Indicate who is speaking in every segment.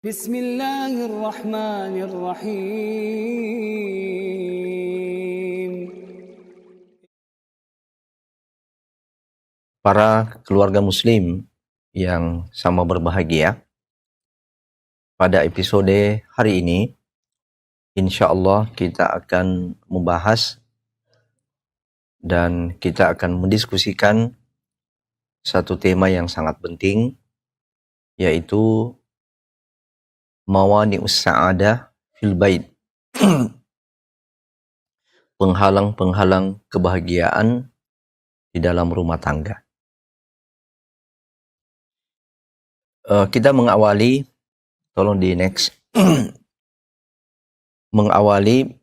Speaker 1: بسم الله الرحمن الرحيم.
Speaker 2: Para keluarga muslim yang sama berbahagia, pada episode hari ini insya Allah kita akan membahas dan kita akan mendiskusikan satu tema yang sangat penting, yaitu mawani'us sa'adah fil bait, penghalang-penghalang kebahagiaan di dalam rumah tangga. Kita mengawali, tolong di next, mengawali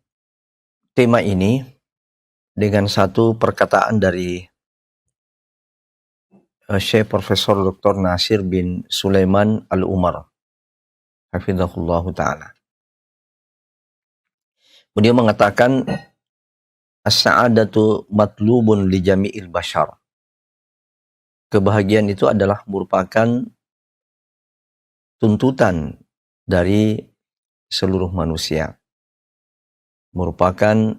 Speaker 2: tema ini dengan satu perkataan dari Syekh Profesor Dr. Nasir bin Sulaiman Al-Umar, hafizahullah ta'ala. Beliau mengatakan, as-sa'adatu matlubun li jami'il bashar. Kebahagiaan itu adalah merupakan tuntutan dari seluruh manusia. Merupakan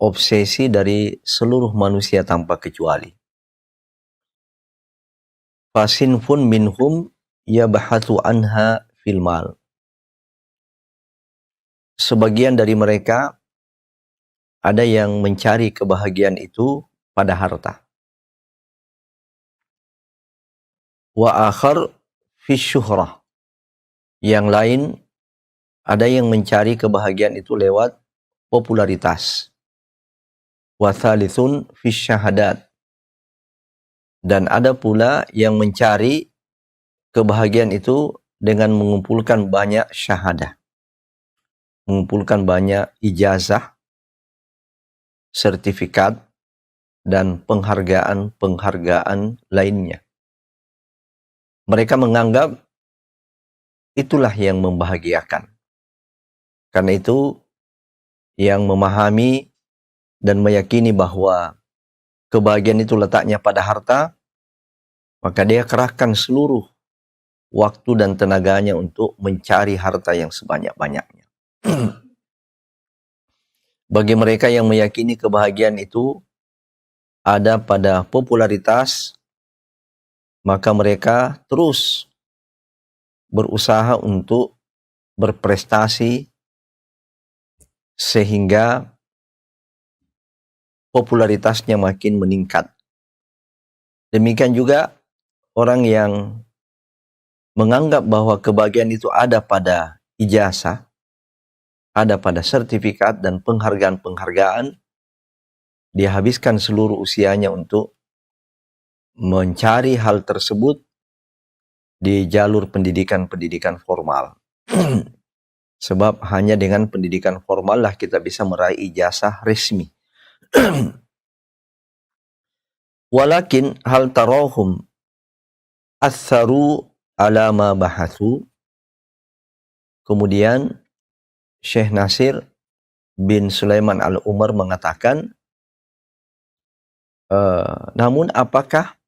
Speaker 2: obsesi dari seluruh manusia tanpa kecuali. Fasinfun minhum yabahathu anha fil mal. Sebagian dari mereka ada yang mencari kebahagiaan itu pada harta. Wa akhar fi syuhrah. Yang lain ada yang mencari kebahagiaan itu lewat popularitas. Wa thalithun fi syahadat. Dan ada pula yang mencari kebahagiaan itu dengan mengumpulkan banyak syahadah. Mengumpulkan banyak ijazah, sertifikat, dan penghargaan-penghargaan lainnya. Mereka menganggap itulah yang membahagiakan. Karena itu, yang memahami dan meyakini bahwa kebahagiaan itu letaknya pada harta, maka dia kerahkan seluruh waktu dan tenaganya untuk mencari harta yang sebanyak-banyaknya. Bagi mereka yang meyakini kebahagiaan itu ada pada popularitas, maka mereka terus berusaha untuk berprestasi sehingga popularitasnya makin meningkat. Demikian juga orang yang menganggap bahwa kebahagiaan itu ada pada ijazah, ada pada sertifikat dan penghargaan-penghargaan, dia habiskan seluruh usianya untuk mencari hal tersebut di jalur pendidikan-pendidikan formal. Sebab hanya dengan pendidikan formal lah kita bisa meraih ijazah resmi. Walakin hal tarahum atharu ala ma bahathu. Kemudian Syekh Nasir bin Sulaiman Al-Umar mengatakan, namun apakah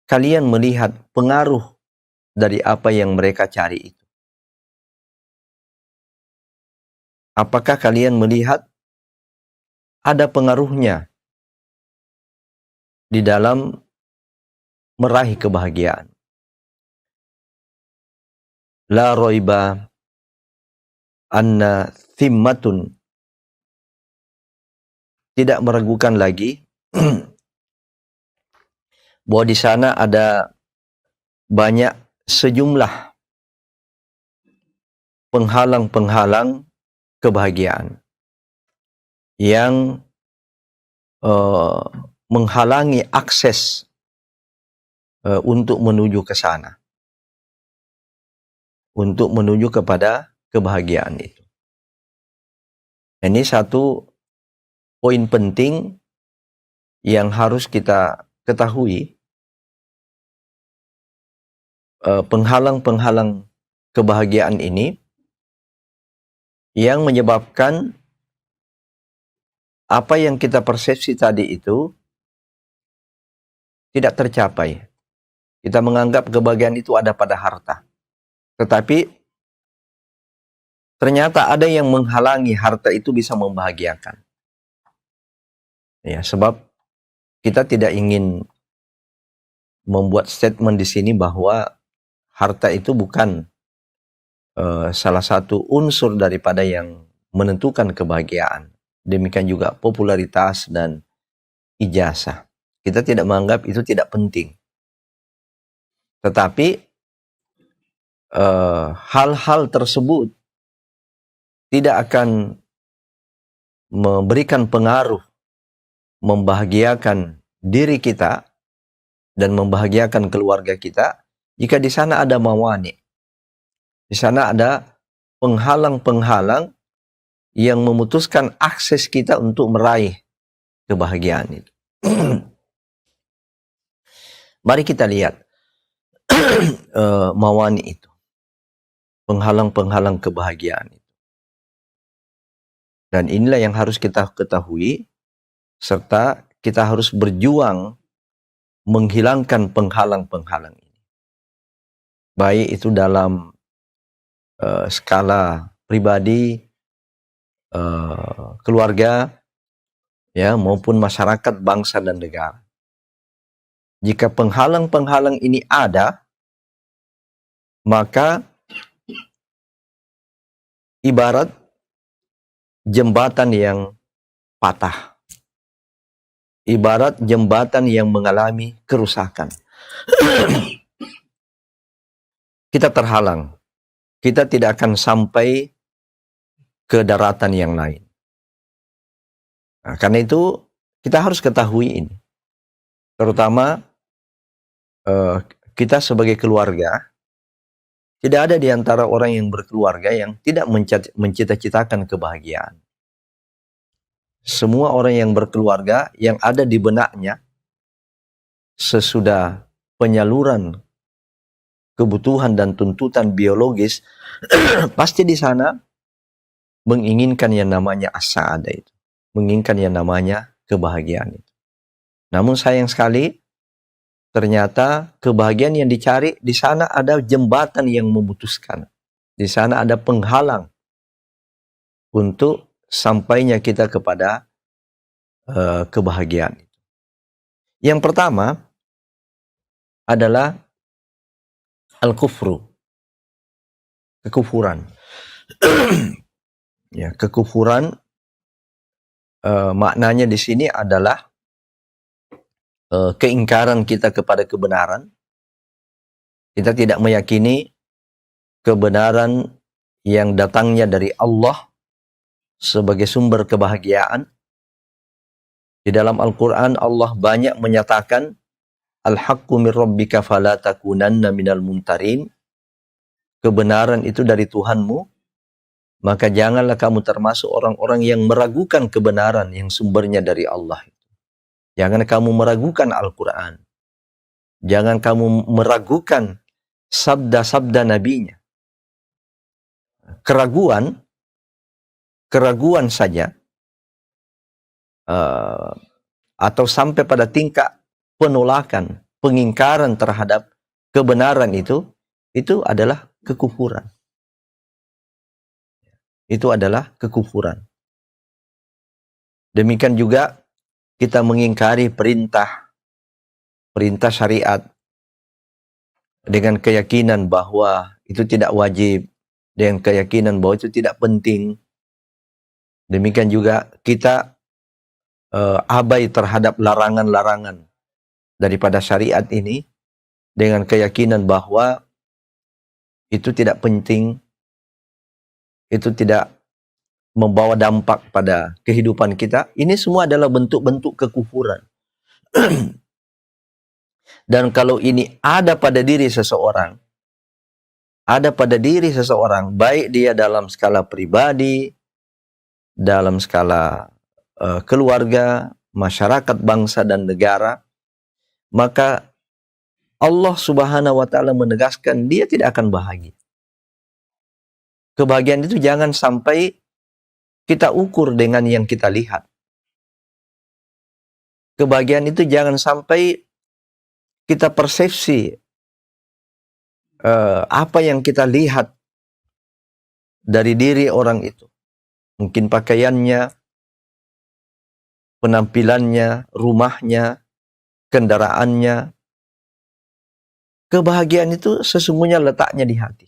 Speaker 2: kalian melihat pengaruh dari apa yang mereka cari itu? Apakah kalian melihat ada pengaruhnya di dalam meraih kebahagiaan? La roiba anna thimmatun, tidak meragukan lagi bahwa di sana ada banyak sejumlah penghalang-penghalang kebahagiaan yang menghalangi akses untuk menuju ke sana, untuk menuju kepada kebahagiaan itu. Ini satu poin penting yang harus kita ketahui. Penghalang-penghalang kebahagiaan ini yang menyebabkan apa yang kita persepsi tadi itu tidak tercapai. Kita menganggap kebahagiaan itu ada pada harta. Tetapi ternyata ada yang menghalangi harta itu bisa membahagiakan. Ya, sebab kita tidak ingin membuat statement di sini bahwa harta itu bukan salah satu unsur daripada yang menentukan kebahagiaan. Demikian juga popularitas dan ijazah. Kita tidak menganggap itu tidak penting. Tetapi hal-hal tersebut tidak akan memberikan pengaruh membahagiakan diri kita dan membahagiakan keluarga kita jika di sana ada mawani. Di sana ada penghalang-penghalang yang memutuskan akses kita untuk meraih kebahagiaan itu. Mari kita lihat mawani itu, penghalang-penghalang kebahagiaan itu. Dan inilah yang harus kita ketahui, serta kita harus berjuang menghilangkan penghalang-penghalang ini. Baik itu dalam skala pribadi, keluarga, ya, maupun masyarakat, bangsa dan negara. Jika penghalang-penghalang ini ada, maka ibarat jembatan yang patah. Ibarat jembatan yang mengalami kerusakan. Kita terhalang. Kita tidak akan sampai ke daratan yang lain. Nah, karena itu kita harus ketahui ini. Terutama kita sebagai keluarga, tidak ada di antara orang yang berkeluarga yang tidak mencita-citakan kebahagiaan. Semua orang yang berkeluarga yang ada di benaknya sesudah penyaluran kebutuhan dan tuntutan biologis pasti di sana menginginkan yang namanya as-sa'adah itu, menginginkan yang namanya kebahagiaan itu. Namun sayang sekali, ternyata kebahagiaan yang dicari di sana ada jembatan yang memutuskan. Di sana ada penghalang untuk sampainya kita kepada kebahagiaan itu. Yang pertama adalah al-kufru, kekufuran. Ya, kekufuran maknanya di sini adalah keingkaran kita kepada kebenaran. Kita tidak meyakini kebenaran yang datangnya dari Allah sebagai sumber kebahagiaan. Di dalam Al-Quran Allah banyak menyatakan al-haqqu min rabbika fala takunanna minal mumtarin. Kebenaran itu dari Tuhanmu, maka janganlah kamu termasuk orang-orang yang meragukan kebenaran yang sumbernya dari Allah. Jangan kamu meragukan Al-Quran. Jangan kamu meragukan sabda-sabda nabinya. Keraguan saja, atau sampai pada tingkat penolakan, pengingkaran terhadap kebenaran itu adalah kekufuran. Itu adalah kekufuran. Demikian juga kita mengingkari perintah syariat dengan keyakinan bahwa itu tidak wajib, dengan keyakinan bahwa itu tidak penting. Demikian juga kita abai terhadap larangan-larangan daripada syariat ini dengan keyakinan bahwa itu tidak penting, itu tidak membawa dampak pada kehidupan kita. Ini semua adalah bentuk-bentuk kekufuran. Dan kalau ini ada pada diri seseorang, baik dia dalam skala pribadi, dalam skala keluarga, masyarakat, bangsa dan negara, maka Allah Subhanahu wa taala menegaskan dia tidak akan bahagia. Kebahagiaan itu jangan sampai kita ukur dengan yang kita lihat. Kebahagiaan itu jangan sampai kita persepsi apa yang kita lihat dari diri orang itu. Mungkin pakaiannya, penampilannya, rumahnya, kendaraannya. Kebahagiaan itu sesungguhnya letaknya di hati.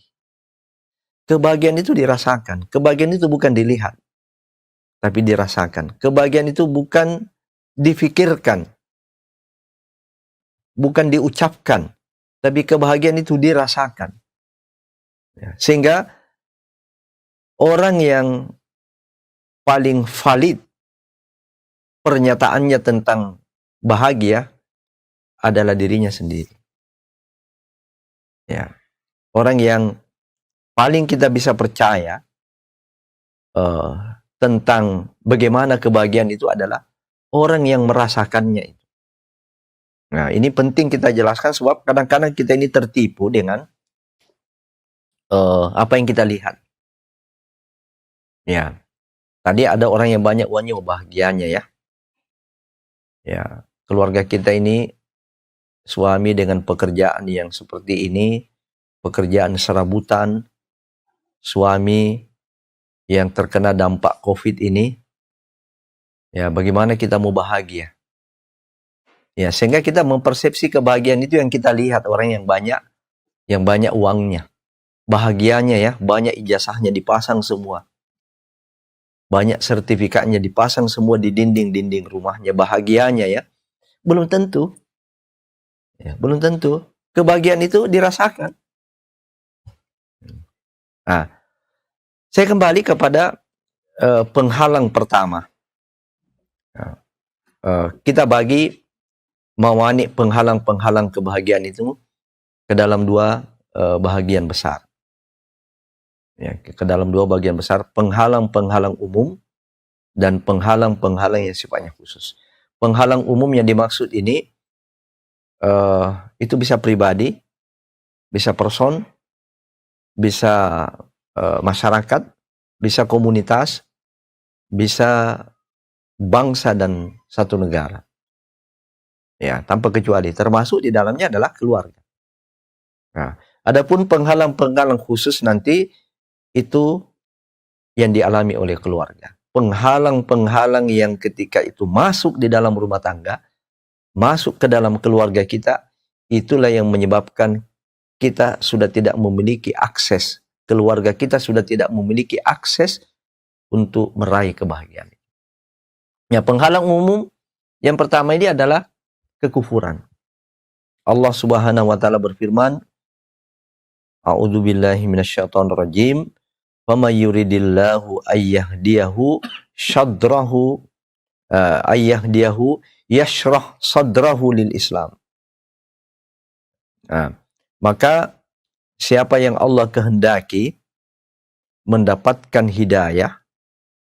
Speaker 2: Kebahagiaan itu dirasakan. Kebahagiaan itu bukan dilihat, tapi dirasakan. Kebahagiaan itu bukan difikirkan, bukan diucapkan, tapi kebahagiaan itu dirasakan. Sehingga orang yang paling valid pernyataannya tentang bahagia adalah dirinya sendiri. Ya, orang yang paling kita bisa percaya tentang bagaimana kebahagiaan itu adalah orang yang merasakannya itu. Nah, ini penting kita jelaskan sebab kadang-kadang kita ini tertipu dengan apa yang kita lihat. Ya, tadi ada orang yang banyak uangnya bahagianya ya. Ya, keluarga kita ini suami dengan pekerjaan yang seperti ini, pekerjaan serabutan, suami yang terkena dampak COVID ini, ya bagaimana kita mau bahagia? Ya, sehingga kita mempersepsi kebahagiaan itu yang kita lihat orang yang banyak uangnya, bahagianya ya, banyak ijazahnya dipasang semua, banyak sertifikatnya dipasang semua di dinding-dinding rumahnya, bahagianya ya, belum tentu. Ya, belum tentu kebahagiaan itu dirasakan. Nah, saya kembali kepada penghalang pertama. Kita bagi mawani penghalang-penghalang kebahagiaan itu ke dalam dua bahagian besar. Ya, ke dalam dua bagian besar, penghalang-penghalang umum dan penghalang-penghalang yang sifatnya khusus. Penghalang umum yang dimaksud ini itu bisa pribadi, bisa person, bisa masyarakat, bisa komunitas, bisa bangsa dan satu negara. Ya, tanpa kecuali, termasuk di dalamnya adalah keluarga. Nah, adapun penghalang-penghalang khusus nanti itu yang dialami oleh keluarga. Penghalang-penghalang yang ketika itu masuk di dalam rumah tangga, masuk ke dalam keluarga kita, itulah yang menyebabkan kita sudah tidak memiliki akses, keluarga kita sudah tidak memiliki akses untuk meraih kebahagiaan. Ya, penghalang umum yang pertama ini adalah kekufuran. Allah Subhanahu wa taala berfirman, A'udzubillahi minasyaitonirrajim, "Faman yuridillahu ayyahdiyahu syadrahu yashrah sadrahu lil Islam." Nah, maka siapa yang Allah kehendaki mendapatkan hidayah,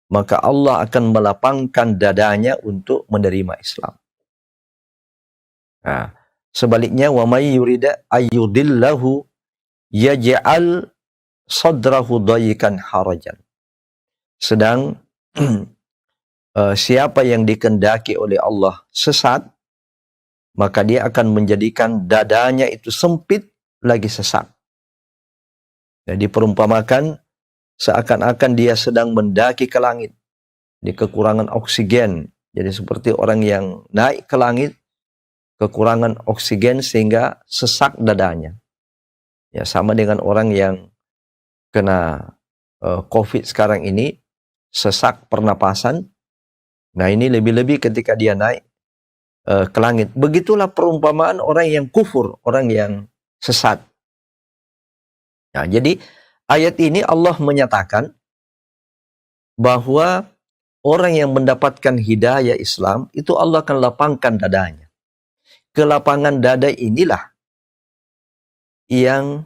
Speaker 2: maka Allah akan melapangkan dadanya untuk menerima Islam. Nah, sebaliknya, wa may yurida ayyudillahu yaj'al sadrahu dayikan harajan. Sedang siapa yang dikehendaki oleh Allah sesat, maka dia akan menjadikan dadanya itu sempit lagi sesak. Jadi perumpamakan seakan-akan dia sedang mendaki ke langit di kekurangan oksigen. Jadi seperti orang yang naik ke langit, kekurangan oksigen sehingga sesak dadanya. Ya, sama dengan orang yang kena COVID sekarang ini, sesak pernapasan. Nah, ini lebih-lebih ketika dia naik ke langit. Begitulah perumpamaan orang yang kufur, orang yang sesat. Nah, jadi ayat ini Allah menyatakan bahwa orang yang mendapatkan hidayah Islam itu Allah akan lapangkan dadanya. Kelapangan dada inilah yang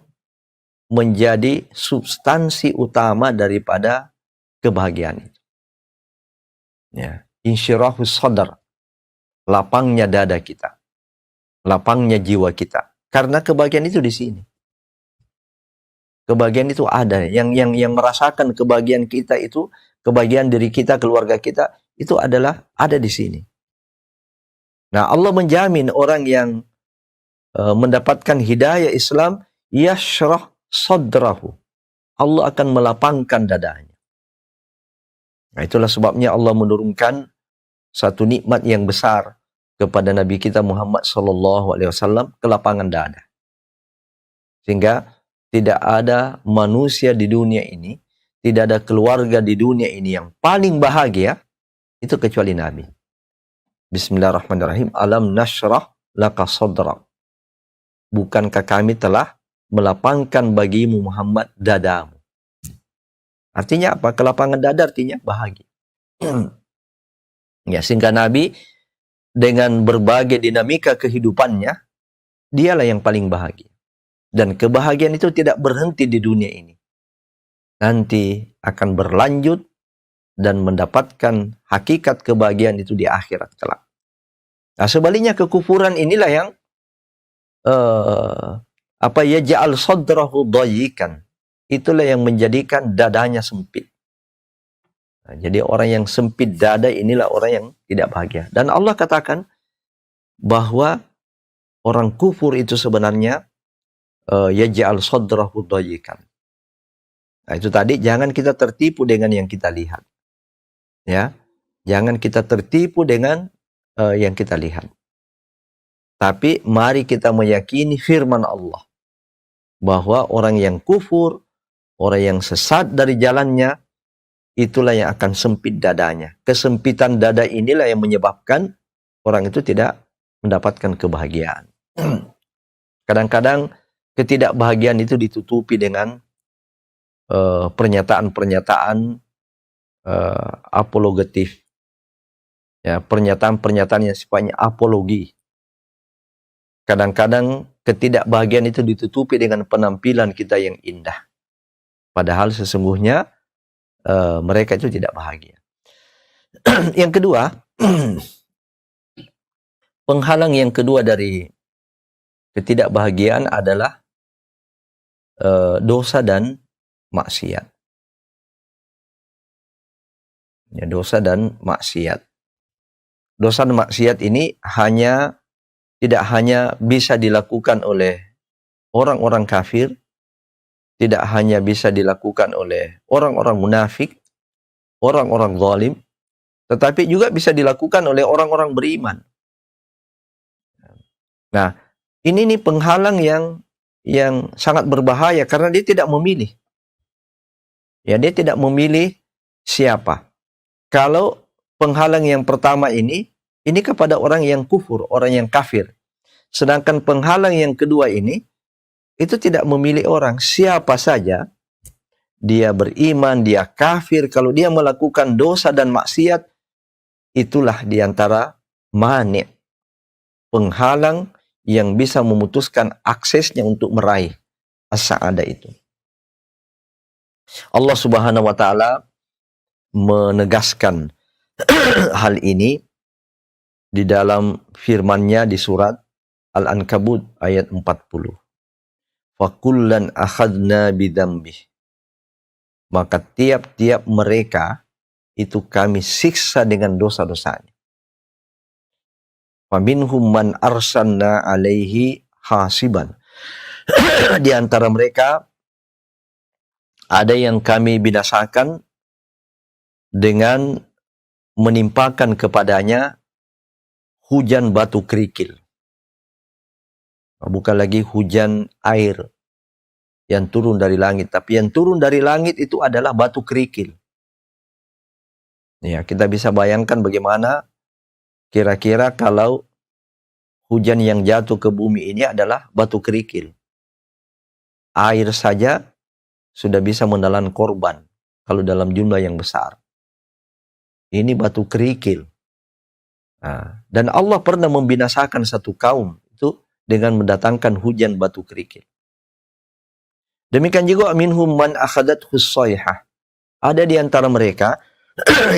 Speaker 2: menjadi substansi utama daripada kebahagiaan itu. Ya, insyirahus sadar, lapangnya dada kita, lapangnya jiwa kita. Karena kebahagiaan itu di sini. Kebahagiaan itu ada, yang merasakan kebahagiaan kita itu, kebahagiaan diri kita, keluarga kita, itu adalah ada di sini. Nah, Allah menjamin orang yang mendapatkan hidayah Islam yashrah sadrahu. Allah akan melapangkan dadanya. Nah, itulah sebabnya Allah menurunkan satu nikmat yang besar kepada Nabi kita Muhammad SAW, kelapangan dada. Sehingga tidak ada manusia di dunia ini, tidak ada keluarga di dunia ini yang paling bahagia itu kecuali Nabi. Bismillahirrahmanirrahim. Alam nashrah laka sadrak. Bukankah kami telah melapangkan bagimu Muhammad dadamu? Artinya apa? Kelapangan dada artinya bahagia. Ya, sehingga Nabi dengan berbagai dinamika kehidupannya, dialah yang paling bahagia. Dan kebahagiaan itu tidak berhenti di dunia ini. Nanti akan berlanjut dan mendapatkan hakikat kebahagiaan itu di akhirat kelak. Nah, sebaliknya kekufuran inilah yang yaj'al sadrahu dayikan. Itulah yang menjadikan dadanya sempit. Nah, jadi orang yang sempit dada inilah orang yang tidak bahagia. Dan Allah katakan bahwa orang kufur itu sebenarnya yaj'al sadrahu dayikan. Nah, itu tadi jangan kita tertipu dengan yang kita lihat. Ya. Jangan kita tertipu dengan yang kita lihat. Tapi mari kita meyakini firman Allah bahwa orang yang kufur, orang yang sesat dari jalannya, itulah yang akan sempit dadanya. Kesempitan dada inilah yang menyebabkan orang itu tidak mendapatkan kebahagiaan. Kadang-kadang ketidakbahagiaan itu ditutupi dengan pernyataan-pernyataan apologetif. Ya, pernyataan-pernyataan yang sifatnya apologi. Kadang-kadang ketidakbahagiaan itu ditutupi dengan penampilan kita yang indah. Padahal sesungguhnya mereka itu tidak bahagia. Yang kedua, penghalang yang kedua dari ketidakbahagiaan adalah dosa dan maksiat. Ya, dosa dan maksiat. Dosa dan maksiat ini tidak hanya bisa dilakukan oleh orang-orang kafir, tidak hanya bisa dilakukan oleh orang-orang munafik, orang-orang zalim, tetapi juga bisa dilakukan oleh orang-orang beriman. Nah, ini nih penghalang yang sangat berbahaya karena dia tidak memilih. Ya, dia tidak memilih siapa. Kalau penghalang yang pertama ini kepada orang yang kufur, orang yang kafir. Sedangkan penghalang yang kedua ini, itu tidak memilih orang. Siapa saja, dia beriman, dia kafir, kalau dia melakukan dosa dan maksiat, itulah diantara mani', penghalang yang bisa memutuskan aksesnya untuk meraih as-sa'adah itu. Allah Subhanahu wa ta'ala menegaskan hal ini di dalam firman-Nya di surat Al-Ankabut ayat 40. Fakullan akhadna bidzambih. Maka tiap-tiap mereka itu kami siksa dengan dosa-dosanya. Faminhum man arsalna alaihi hasiban. Di antara mereka ada yang kami binasakan dengan menimpakan kepadanya hujan batu kerikil. Bukan lagi hujan air yang turun dari langit, tapi yang turun dari langit itu adalah batu kerikil. Ya, kita bisa bayangkan bagaimana kira-kira kalau hujan yang jatuh ke bumi ini adalah batu kerikil. Air saja sudah bisa menelan korban kalau dalam jumlah yang besar. Ini batu kerikil. Nah, dan Allah pernah membinasakan satu kaum itu dengan mendatangkan hujan batu kerikil. Demikian juga minhum man akhadathu as-sayhah. Ada di antara mereka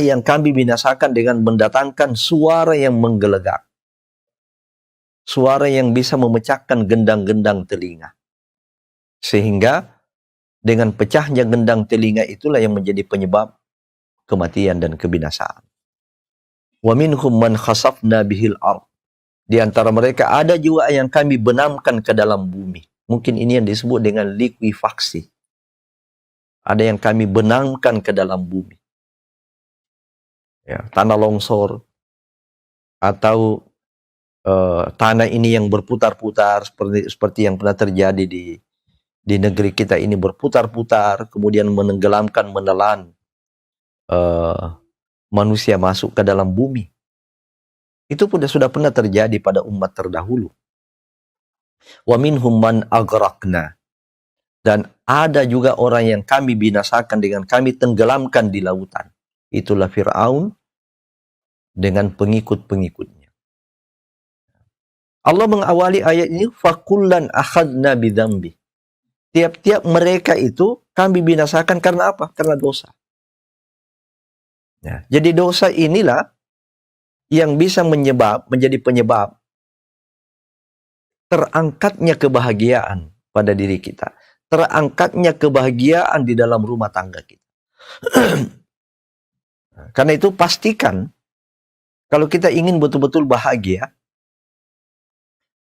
Speaker 2: yang kami binasakan dengan mendatangkan suara yang menggelegak. Suara yang bisa memecahkan gendang-gendang telinga. Sehingga dengan pecahnya gendang telinga itulah yang menjadi penyebab kematian dan kebinasaan. Wa minhum man khasafna bihil ardh. Di antara mereka ada juga yang kami benamkan ke dalam bumi. Mungkin ini yang disebut dengan likuifaksi. Ada yang kami benamkan ke dalam bumi. Ya, tanah longsor atau tanah ini yang berputar-putar seperti yang pernah terjadi di negeri kita ini, berputar-putar kemudian menenggelamkan, menelan manusia masuk ke dalam bumi. Itu sudah pernah terjadi pada umat terdahulu. Wa minhum man aghraqna. Dan ada juga orang yang kami binasakan dengan kami tenggelamkan di lautan. Itulah Fir'aun dengan pengikut-pengikutnya. Allah mengawali ayat ini, fakullan akhadna bidzambi. Tiap-tiap mereka itu kami binasakan karena apa? Karena dosa. Ya, jadi dosa inilah yang bisa menjadi penyebab terangkatnya kebahagiaan pada diri kita. Terangkatnya kebahagiaan di dalam rumah tangga kita. Karena itu pastikan, kalau kita ingin betul-betul bahagia,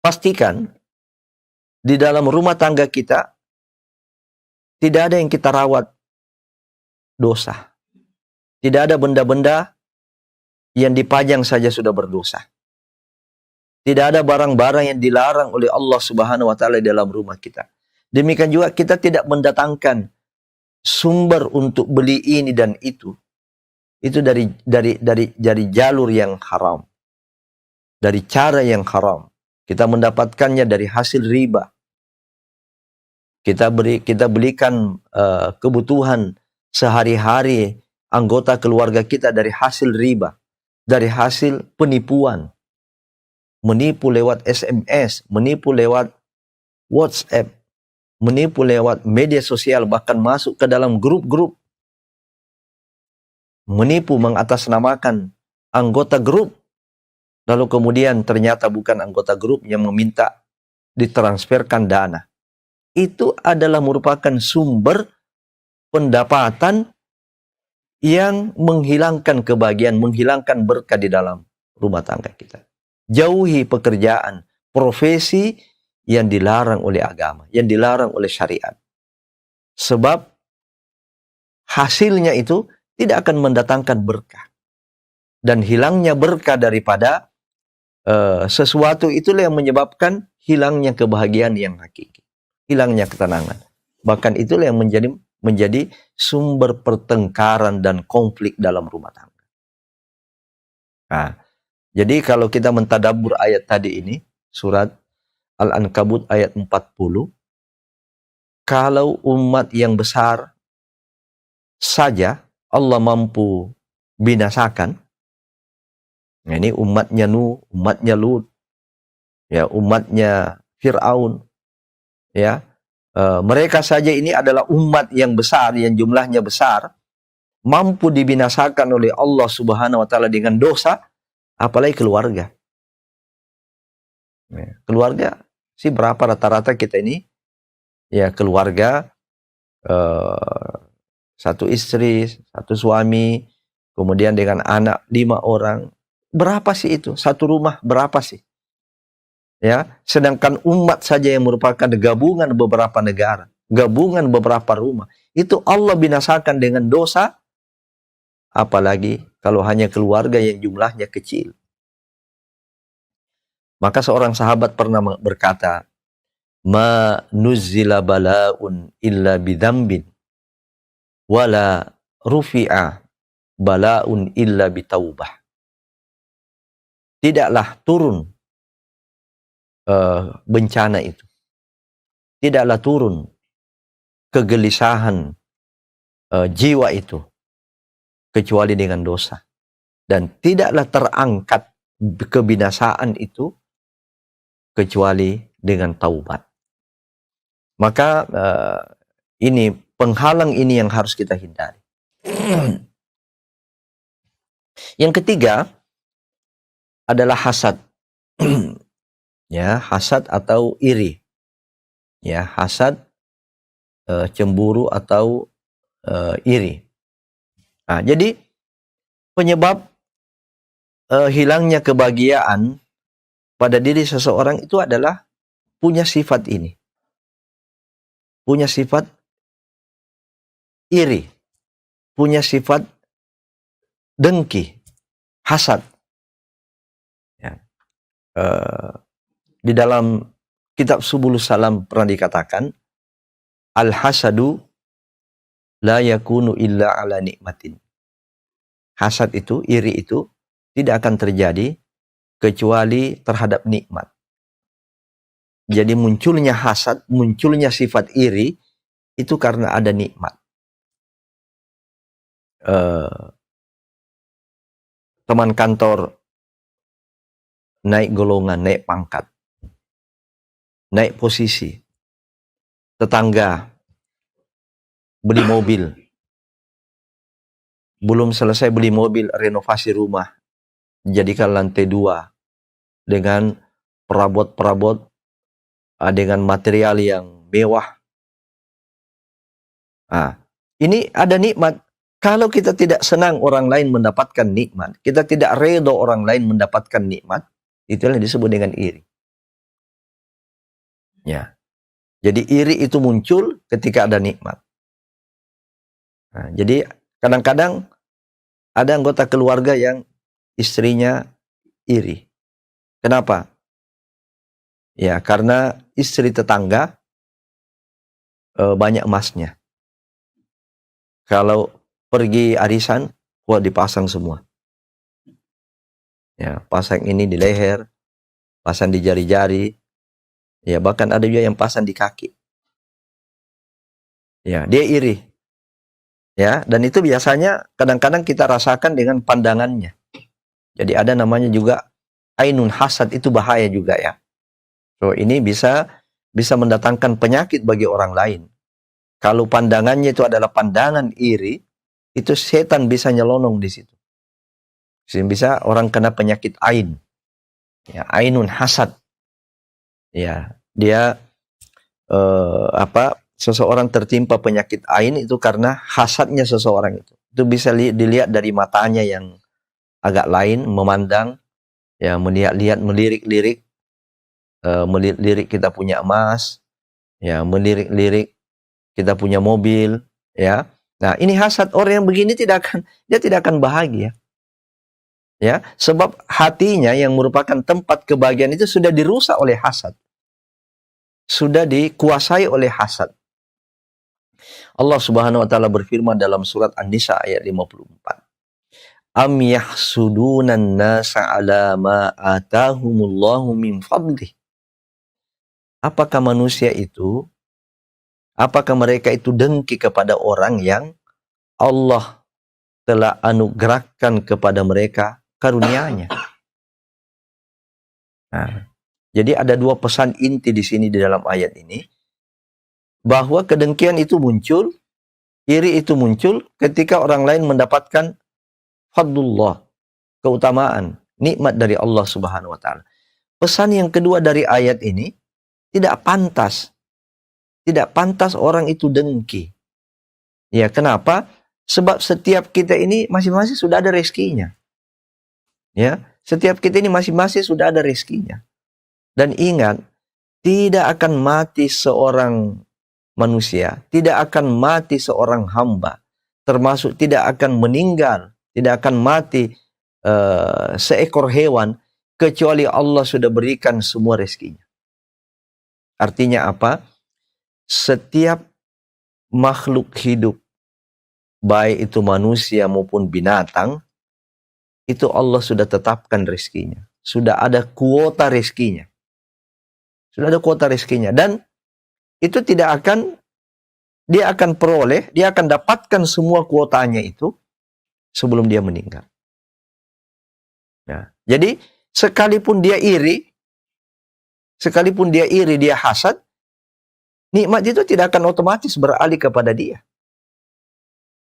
Speaker 2: pastikan di dalam rumah tangga kita tidak ada yang kita rawat dosa. Tidak ada benda-benda yang dipajang saja sudah berdosa. Tidak ada barang-barang yang dilarang oleh Allah Subhanahu wa taala dalam rumah kita. Demikian juga kita tidak mendatangkan sumber untuk beli ini dan itu. Itu dari jalur yang haram. Dari cara yang haram. Kita mendapatkannya dari hasil riba. Kita belikan kebutuhan sehari-hari anggota keluarga kita dari hasil riba, dari hasil penipuan. Menipu lewat SMS, menipu lewat WhatsApp, menipu lewat media sosial, bahkan masuk ke dalam grup-grup. Menipu mengatasnamakan anggota grup, lalu kemudian ternyata bukan anggota grup yang meminta ditransferkan dana. Itu adalah merupakan sumber pendapatan yang menghilangkan kebahagiaan, menghilangkan berkah di dalam rumah tangga kita. Jauhi pekerjaan, profesi yang dilarang oleh agama, yang dilarang oleh syariat. Sebab hasilnya itu tidak akan mendatangkan berkah. Dan hilangnya berkah daripada sesuatu itulah yang menyebabkan hilangnya kebahagiaan yang hakiki. Hilangnya ketenangan. Bahkan itulah yang menjadi sumber pertengkaran dan konflik dalam rumah tangga. Nah, jadi kalau kita mentadabbur ayat tadi ini, surat Al-Ankabut ayat 40, kalau umat yang besar saja Allah mampu binasakan, nah ini umatnya Nuh, umatnya Lut, ya umatnya Fir'aun, ya mereka saja ini adalah umat yang besar, yang jumlahnya besar, mampu dibinasakan oleh Allah Subhanahu wa taala dengan dosa, apalagi keluarga. Ya, keluarga sih berapa rata-rata kita ini? Ya keluarga satu istri, satu suami, kemudian dengan anak 5 orang. Berapa sih itu? Satu rumah berapa sih? Ya, sedangkan umat saja yang merupakan gabungan beberapa negara, gabungan beberapa rumah, itu Allah binasakan dengan dosa, apalagi kalau hanya keluarga yang jumlahnya kecil. Maka seorang sahabat pernah berkata, "Ma nuzzila bala'un illa bidzambin, wala rufi'a bala'un illa bitaubah." Tidaklah turun bencana itu. Tidaklah turun kegelisahan jiwa itu kecuali dengan dosa. Dan tidaklah terangkat kebinasaan itu kecuali dengan taubat. Maka ini penghalang ini yang harus kita hindari. Yang ketiga adalah hasad. Ya, hasad atau iri. Ya, hasad, cemburu atau iri. Nah, jadi penyebab hilangnya kebahagiaan pada diri seseorang itu adalah punya sifat ini. punya sifat iri, punya sifat dengki, hasad. Ya. Di dalam kitab Subulus Salam pernah dikatakan, al-hasadu la yakunu illa ala nikmatin. Hasad itu, iri itu tidak akan terjadi kecuali terhadap nikmat. Jadi munculnya hasad, munculnya sifat iri itu karena ada nikmat. Teman kantor naik golongan, naik pangkat, naik posisi. Tetangga beli mobil. Belum selesai beli mobil, renovasi rumah. Jadikan lantai 2 dengan perabot-perabot, dengan material yang mewah. Ini ada nikmat. Kalau kita tidak senang orang lain mendapatkan nikmat, kita tidak redha orang lain mendapatkan nikmat, itulah yang disebut dengan iri. Ya. Jadi iri itu muncul ketika ada nikmat. Jadi kadang-kadang ada anggota keluarga yang istrinya iri. Kenapa? Ya, karena istri tetangga banyak emasnya. Kalau pergi arisan, wah dipasang semua. Ya, pasang ini di leher, pasang di jari-jari. Ya, bahkan ada juga yang pasang di kaki. Ya, dia iri. Ya, dan itu biasanya kadang-kadang kita rasakan dengan pandangannya. Jadi ada namanya juga ainun hasad, itu bahaya juga ya. So, ini bisa mendatangkan penyakit bagi orang lain. Kalau pandangannya itu adalah pandangan iri, itu setan bisa nyelonong di situ. Bisa orang kena penyakit ain. Ya, ainun hasad. Ya, dia seseorang tertimpa penyakit ain itu karena hasadnya seseorang itu. Itu bisa dilihat dari matanya yang agak lain, memandang, ya, melihat-lihat, melirik-lirik, melirik kita punya emas, ya, melirik-lirik kita punya mobil, ya. Nah, ini hasad. Orang yang begini dia tidak akan bahagia. Ya, sebab hatinya yang merupakan tempat kebahagiaan itu sudah dirusak oleh hasad. Sudah dikuasai oleh hasad. Allah Subhanahu wa taala berfirman dalam surat An-Nisa ayat 54. Am yahsudunan nasa ala ma atahumullahu min fadlih. Apakah mereka itu dengki kepada orang yang Allah telah anugerahkan kepada mereka karunia-Nya? Nah, jadi ada 2 pesan inti di sini di dalam ayat ini. Bahwa kedengkian itu muncul, iri itu muncul ketika orang lain mendapatkan fadlullah, keutamaan, nikmat dari Allah Subhanahu wa taala. Pesan yang kedua dari ayat ini, tidak pantas orang itu dengki. Ya, kenapa? Sebab setiap kita ini masing-masing sudah ada rezekinya. Ya, setiap kita ini masing-masing sudah ada rezekinya. Dan ingat, tidak akan mati seorang manusia, tidak akan mati seorang hamba, termasuk tidak akan meninggal, tidak akan mati seekor hewan, kecuali Allah sudah berikan semua rezekinya. Artinya apa? Setiap makhluk hidup, baik itu manusia maupun binatang, itu Allah sudah tetapkan rezekinya. Sudah ada kuota rezekinya. Sudah ada kuota rezekinya. Dan itu dia akan peroleh, dia akan dapatkan semua kuotanya itu sebelum dia meninggal. Nah, jadi sekalipun dia iri, dia hasad, nikmat itu tidak akan otomatis beralih kepada dia.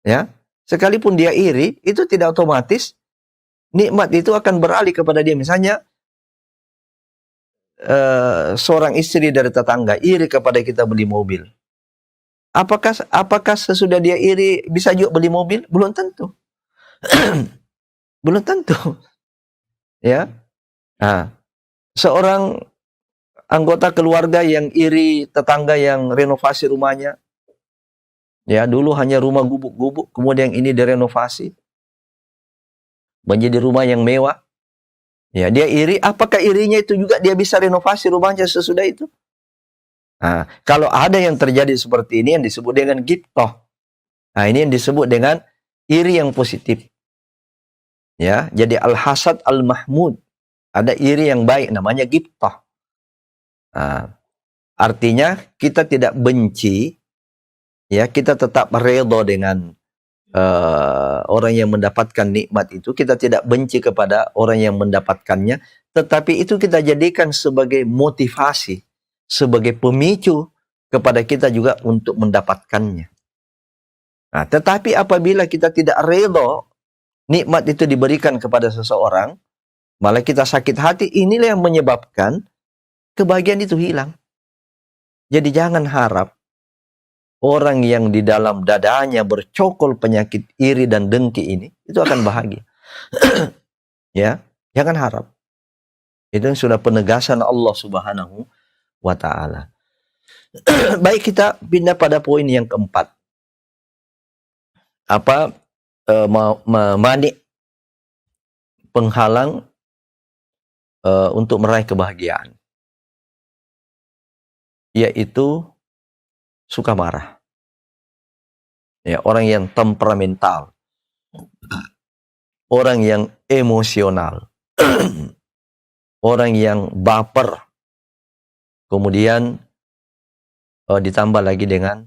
Speaker 2: Ya, sekalipun dia iri, itu tidak otomatis nikmat itu akan beralih kepada dia. Misalnya seorang istri dari tetangga iri kepada kita beli mobil. Apakah sesudah dia iri bisa juga beli mobil? Belum tentu. Belum tentu. Ya. Nah, seorang anggota keluarga yang iri tetangga yang renovasi rumahnya. Ya, dulu hanya rumah gubuk-gubuk, kemudian ini direnovasi menjadi rumah yang mewah. Ya, dia iri, apakah irinya itu juga dia bisa renovasi rumahnya sesudah itu? Nah, kalau ada yang terjadi seperti ini yang disebut dengan ghibtah. Nah, ini yang disebut dengan iri yang positif. Ya, jadi al-hasad al-mahmud. Ada iri yang baik namanya ghibtah. Nah, artinya kita tidak benci, ya, kita tetap redha dengan orang yang mendapatkan nikmat itu. Kita tidak benci kepada orang yang mendapatkannya, tetapi itu kita jadikan sebagai motivasi, sebagai pemicu kepada kita juga untuk mendapatkannya. Nah, tetapi apabila kita tidak redha nikmat itu diberikan kepada seseorang, malah kita sakit hati, inilah yang menyebabkan kebahagiaan itu hilang. Jadi jangan harap orang yang di dalam dadanya bercokol penyakit iri dan dengki ini, itu akan bahagia. Ya, jangan harap. Itu sudah penegasan Allah Subhanahu wa Ta'ala. Baik, kita pindah pada poin yang keempat. Apa manik penghalang untuk meraih kebahagiaan, yaitu suka marah. Ya, orang yang temperamental, orang yang emosional, orang yang baper, kemudian ditambah lagi dengan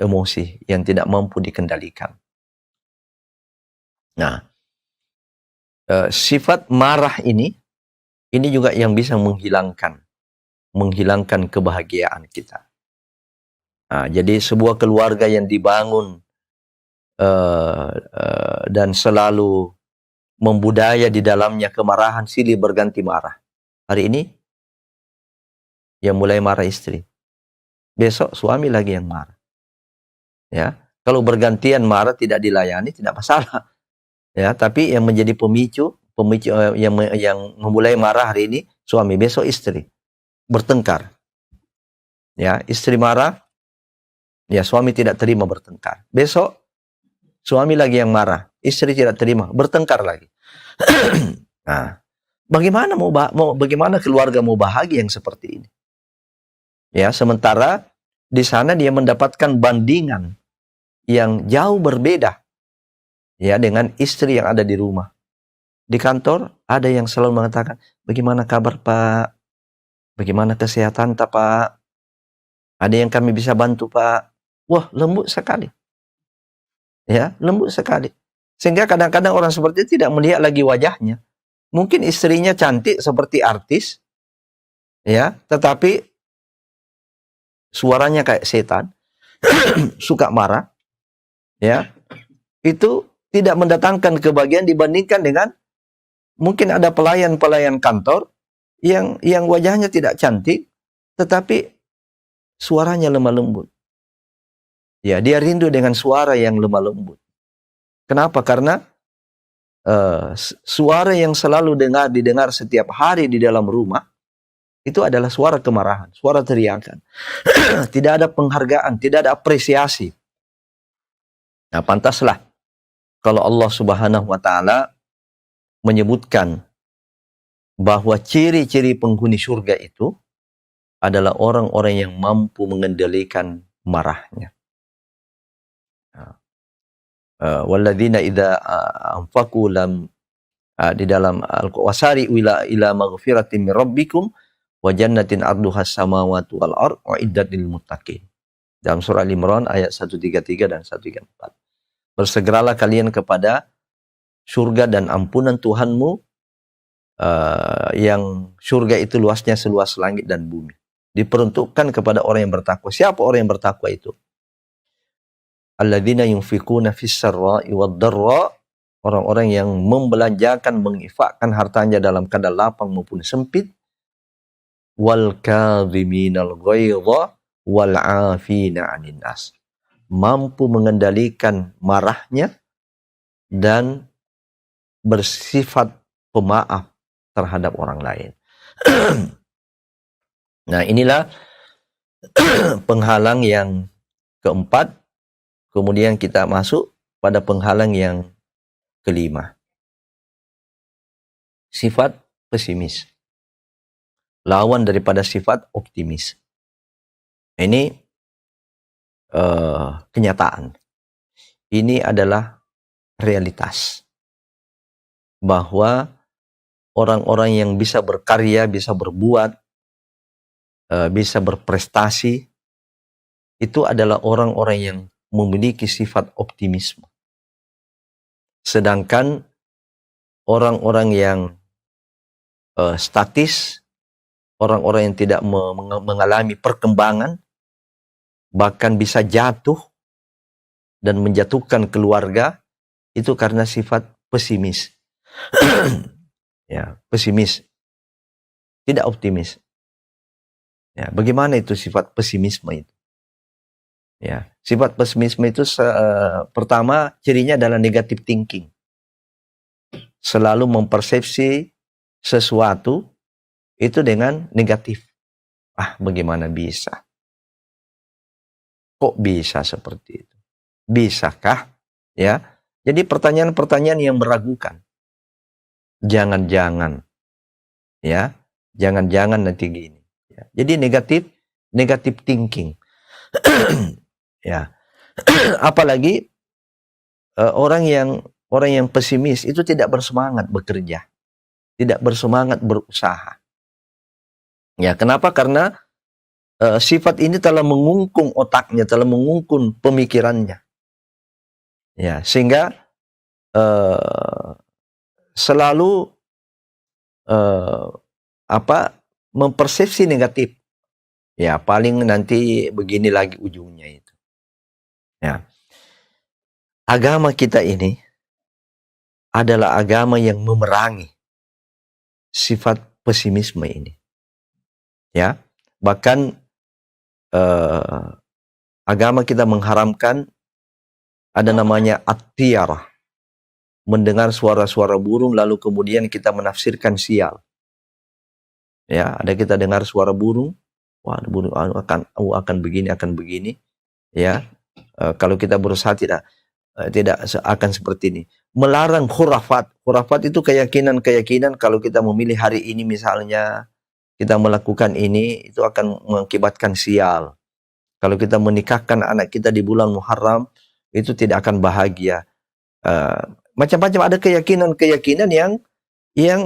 Speaker 2: emosi yang tidak mampu dikendalikan. Nah, sifat marah ini juga yang bisa menghilangkan kebahagiaan kita. Nah, jadi sebuah keluarga yang dibangun dan selalu membudaya di dalamnya kemarahan silih berganti marah. Hari ini yang mulai marah istri, besok suami lagi yang marah. Ya, kalau bergantian marah tidak dilayani tidak masalah. Ya, tapi yang menjadi pemicu yang memulai marah hari ini suami, besok istri bertengkar. Ya, istri marah, ya suami tidak terima bertengkar. Besok suami lagi yang marah, istri tidak terima, bertengkar lagi. Nah, bagaimana keluarga mau bahagia yang seperti ini? Ya, sementara di sana dia mendapatkan bandingan yang jauh berbeda, ya, dengan istri yang ada di rumah. Di kantor ada yang selalu mengatakan, bagaimana kabar Pak? Bagaimana kesehatan Pak? Ada yang kami bisa bantu Pak? Wah, lembut sekali. Ya, lembut sekali. Sehingga kadang-kadang orang seperti itu tidak melihat lagi wajahnya. Mungkin istrinya cantik seperti artis, ya, tetapi suaranya kayak setan, suka marah, ya. Itu tidak mendatangkan kebahagiaan dibandingkan dengan mungkin ada pelayan-pelayan kantor yang wajahnya tidak cantik, tetapi suaranya lemah lembut. Ya, dia rindu dengan suara yang lemah lembut. Kenapa? Karena suara yang selalu didengar setiap hari di dalam rumah itu adalah suara kemarahan, suara teriakan. Tidak ada penghargaan, tidak ada apresiasi. Nah, pantaslah kalau Allah Subhanahu wa Ta'ala menyebutkan bahwa ciri-ciri penghuni surga itu adalah orang-orang yang mampu mengendalikan marahnya. Walladzina idza anfaqu lam, di dalam al-wasari ila maghfiratin min rabbikum wa jannatin arduhas samawati wal ard uiddat lil muttaqin. Dalam surah Al-Imran ayat 133 dan 134. Bersegeralah kalian kepada surga dan ampunan Tuhanmu, yang surga itu luasnya seluas langit dan bumi. Diperuntukkan kepada orang yang bertakwa. Siapa orang yang bertakwa itu? Alladzina yunfikuna fis sarra'i wad dharra, orang-orang yang membelanjakan, menginfakkan hartanya dalam keadaan lapang maupun sempit. Wal kadhiminal ghaidha wal 'afina 'anil nas. Mampu mengendalikan marahnya dan bersifat pemaaf terhadap orang lain. Nah, inilah penghalang yang keempat. Kemudian kita masuk pada penghalang yang kelima. Sifat pesimis. Lawan daripada sifat optimis. Ini kenyataan. Ini adalah realitas. Bahwa orang-orang yang bisa berkarya, bisa berbuat, bisa berprestasi, itu adalah orang-orang yang memiliki sifat optimisme. Sedangkan orang-orang yang statis, orang-orang yang tidak mengalami perkembangan, bahkan bisa jatuh dan menjatuhkan keluarga, itu karena sifat pesimis. Ya, pesimis, tidak optimis. Ya, bagaimana itu sifat pesimisme itu? Ya, sifat pesimisme itu pertama cirinya adalah negative thinking. Selalu mempersepsi sesuatu itu dengan negatif. Bagaimana bisa? Kok bisa seperti itu? Bisakah? Ya. Jadi pertanyaan-pertanyaan yang meragukan. Jangan-jangan. Ya. Jangan-jangan nanti gini. Ya. Jadi negatif thinking. Ya. Apalagi orang yang pesimis itu tidak bersemangat bekerja. Tidak bersemangat berusaha. Ya, kenapa? Karena sifat ini telah mengungkung otaknya, telah mengungkung pemikirannya. Ya, sehingga selalu mempersepsi negatif. Ya, paling nanti begini lagi ujungnya itu. Ya. Agama kita ini adalah agama yang memerangi sifat pesimisme ini. Ya, bahkan agama kita mengharamkan ada namanya at-tiyarah, mendengar suara-suara burung lalu kemudian kita menafsirkan sial. Ya, ada kita dengar suara burung, wah burung akan begini, ya. Kalau kita berusaha tidak akan seperti ini. Melarang khurafat. Khurafat itu keyakinan kalau kita memilih hari ini misalnya kita melakukan ini, itu akan mengakibatkan sial. Kalau kita menikahkan anak kita di bulan Muharram, itu tidak akan bahagia. Macam-macam ada keyakinan yang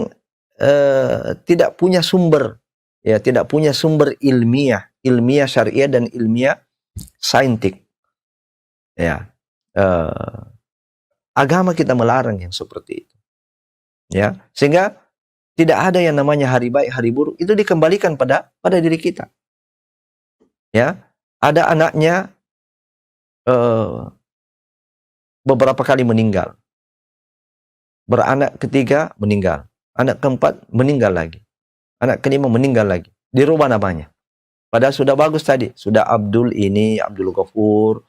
Speaker 2: tidak punya sumber, ya, tidak punya sumber ilmiah syariah dan ilmiah saintik. Ya, agama kita melarang yang seperti itu. Ya, sehingga tidak ada yang namanya hari baik, hari buruk, itu dikembalikan pada diri kita. Ya, ada anaknya beberapa kali meninggal. Beranak ketiga meninggal. Anak keempat meninggal lagi. Anak kelima meninggal lagi. Dirubah namanya. Padahal sudah bagus tadi. Sudah Abdul ini, Abdul Ghafur.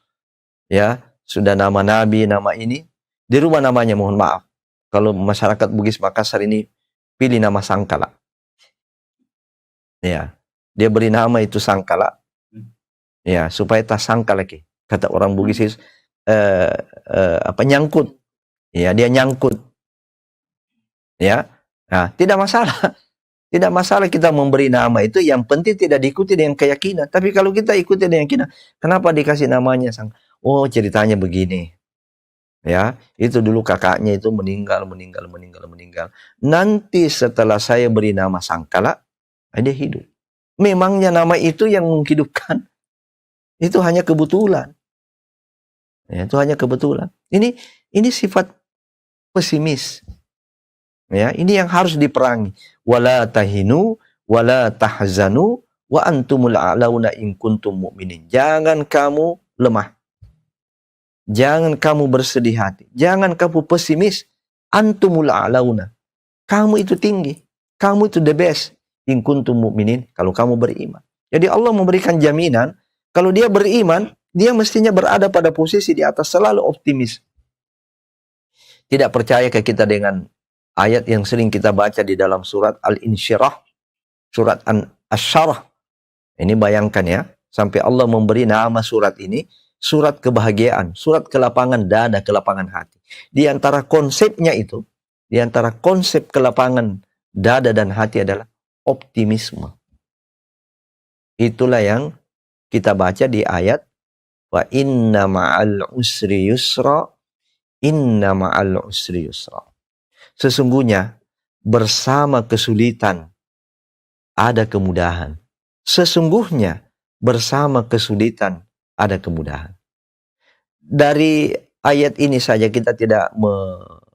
Speaker 2: Ya, sudah nama Nabi, nama ini. Dirubah namanya, mohon maaf. Kalau masyarakat Bugis Makassar ini pilih nama Sangkala. Ya, dia beri nama itu Sangkala. Ya, supaya tak sangka lagi. Kata orang Bugis nyangkut. Ya, dia nyangkut. Ya. Nah, tidak masalah. Tidak masalah kita memberi nama itu, yang penting tidak diikuti dengan keyakinan. Tapi kalau kita ikuti dengan keyakinan, kenapa dikasih namanya oh, ceritanya begini. Ya, itu dulu kakaknya itu meninggal. Nanti setelah saya beri nama Sangkala, dia hidup. Memangnya nama itu yang menghidupkan. Itu hanya kebetulan. Ya, itu hanya kebetulan. Ini sifat pesimis. Ya, ini yang harus diperangi. Wala tahinu wala tahzanu wa antumul a'launa in kuntum mu'minin. Jangan kamu lemah. Jangan kamu bersedih hati. Jangan kamu pesimis. Antumul a'launa. Kamu itu tinggi. Kamu itu the best. In kuntum mu'minin. Kalau kamu beriman. Jadi Allah memberikan jaminan. Kalau dia beriman, dia mestinya berada pada posisi di atas, selalu optimis. Tidak percaya ke kita dengan ayat yang sering kita baca di dalam surat Al-Insyirah, surat Asy-Syarah, Ini bayangkan ya, sampai Allah memberi nama surat ini, surat kebahagiaan, surat kelapangan dada, kelapangan hati. Di antara konsepnya itu, di antara konsep kelapangan dada dan hati adalah optimisme. Itulah yang kita baca di ayat wa inna ma'al usri yusra, inna ma'al usri yusra. Sesungguhnya bersama kesulitan ada kemudahan. Sesungguhnya bersama kesulitan ada kemudahan. Dari ayat ini saja kita tidak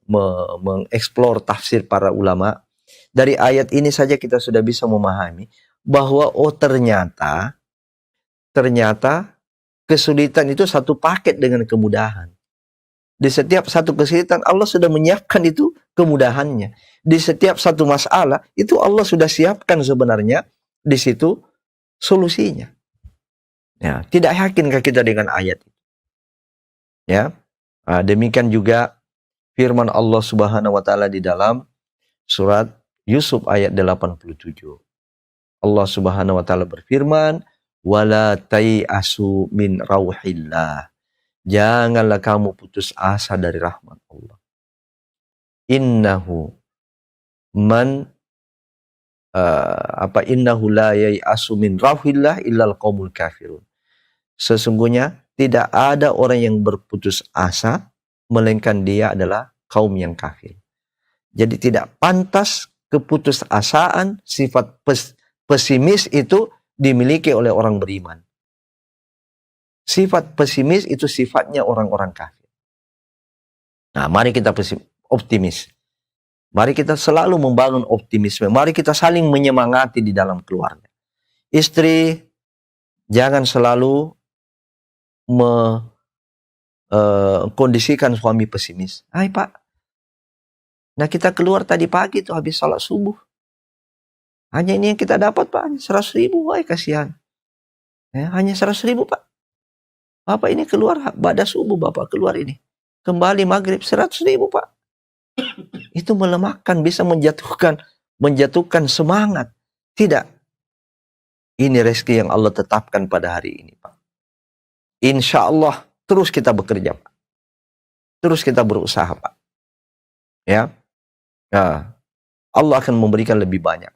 Speaker 2: mengeksplor tafsir para ulama. Dari ayat ini saja kita sudah bisa memahami bahwa ternyata kesulitan itu satu paket dengan kemudahan. Di setiap satu kesulitan Allah sudah menyiapkan itu kemudahannya. Di setiap satu masalah itu Allah sudah siapkan sebenarnya di situ solusinya. Ya, tidak yakinkah kita dengan ayat itu? Ya, demikian juga firman Allah Subhanahu wa taala di dalam surat Yusuf ayat 87. Allah Subhanahu wa taala berfirman, "Wala tai'asu min rauhillah." Janganlah kamu putus asa dari rahmat Allah. Innahu la yai'asu min rauhillah illal qaumul kafirun. Sesungguhnya tidak ada orang yang berputus asa melainkan dia adalah kaum yang kafir. Jadi tidak pantas keputusasaan, sifat pesimis itu dimiliki oleh orang beriman. Sifat pesimis itu sifatnya orang-orang kafir. Nah, mari kita optimis. Mari kita selalu membangun optimisme. Mari kita saling menyemangati di dalam keluarga. Istri jangan selalu kondisikan suami pesimis. Hai Pak, nah kita keluar tadi pagi tuh habis salat subuh. Hanya ini yang kita dapat Pak, 100.000. Wah kasihan. Ya, hanya 100.000 Pak. Bapak ini keluar pada subuh, Bapak keluar ini. Kembali maghrib 100.000 Pak. Itu melemahkan, bisa menjatuhkan semangat. Tidak. Ini rezeki yang Allah tetapkan pada hari ini Pak. Insya Allah terus kita bekerja Pak. Terus kita berusaha Pak. Ya. Nah, Allah akan memberikan lebih banyak.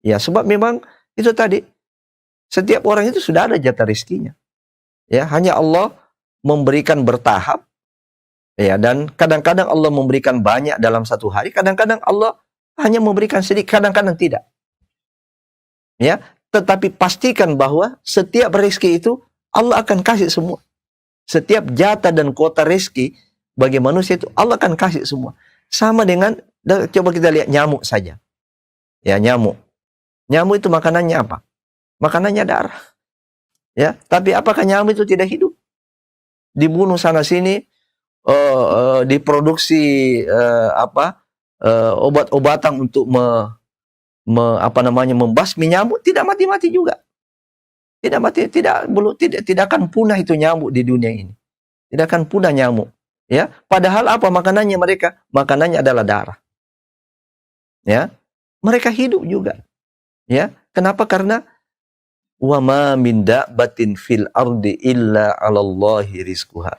Speaker 2: Ya, sebab memang itu tadi. Setiap orang itu sudah ada jatah rezekinya. Ya, hanya Allah memberikan bertahap. Ya, dan kadang-kadang Allah memberikan banyak dalam satu hari, kadang-kadang Allah hanya memberikan sedikit, kadang-kadang tidak. Ya, tetapi pastikan bahwa setiap rezeki itu Allah akan kasih semua. Setiap jatah dan kuota rezeki bagi manusia itu Allah akan kasih semua. Sama dengan, coba kita lihat nyamuk saja. Ya, nyamuk. Nyamuk itu makanannya apa? Makanannya darah. Ya, tapi apakah nyamuk itu tidak hidup? Dibunuh sana sini, diproduksi obat-obatan untuk membasmi nyamuk, tidak mati-mati juga. Tidak akan punah itu nyamuk di dunia ini. Tidak akan punah nyamuk. Ya, padahal apa makanannya mereka? Makanannya adalah darah. Ya, mereka hidup juga. Ya, kenapa? Karena wa ma min dabbatin fil ardi illa 'alallahi rizquha.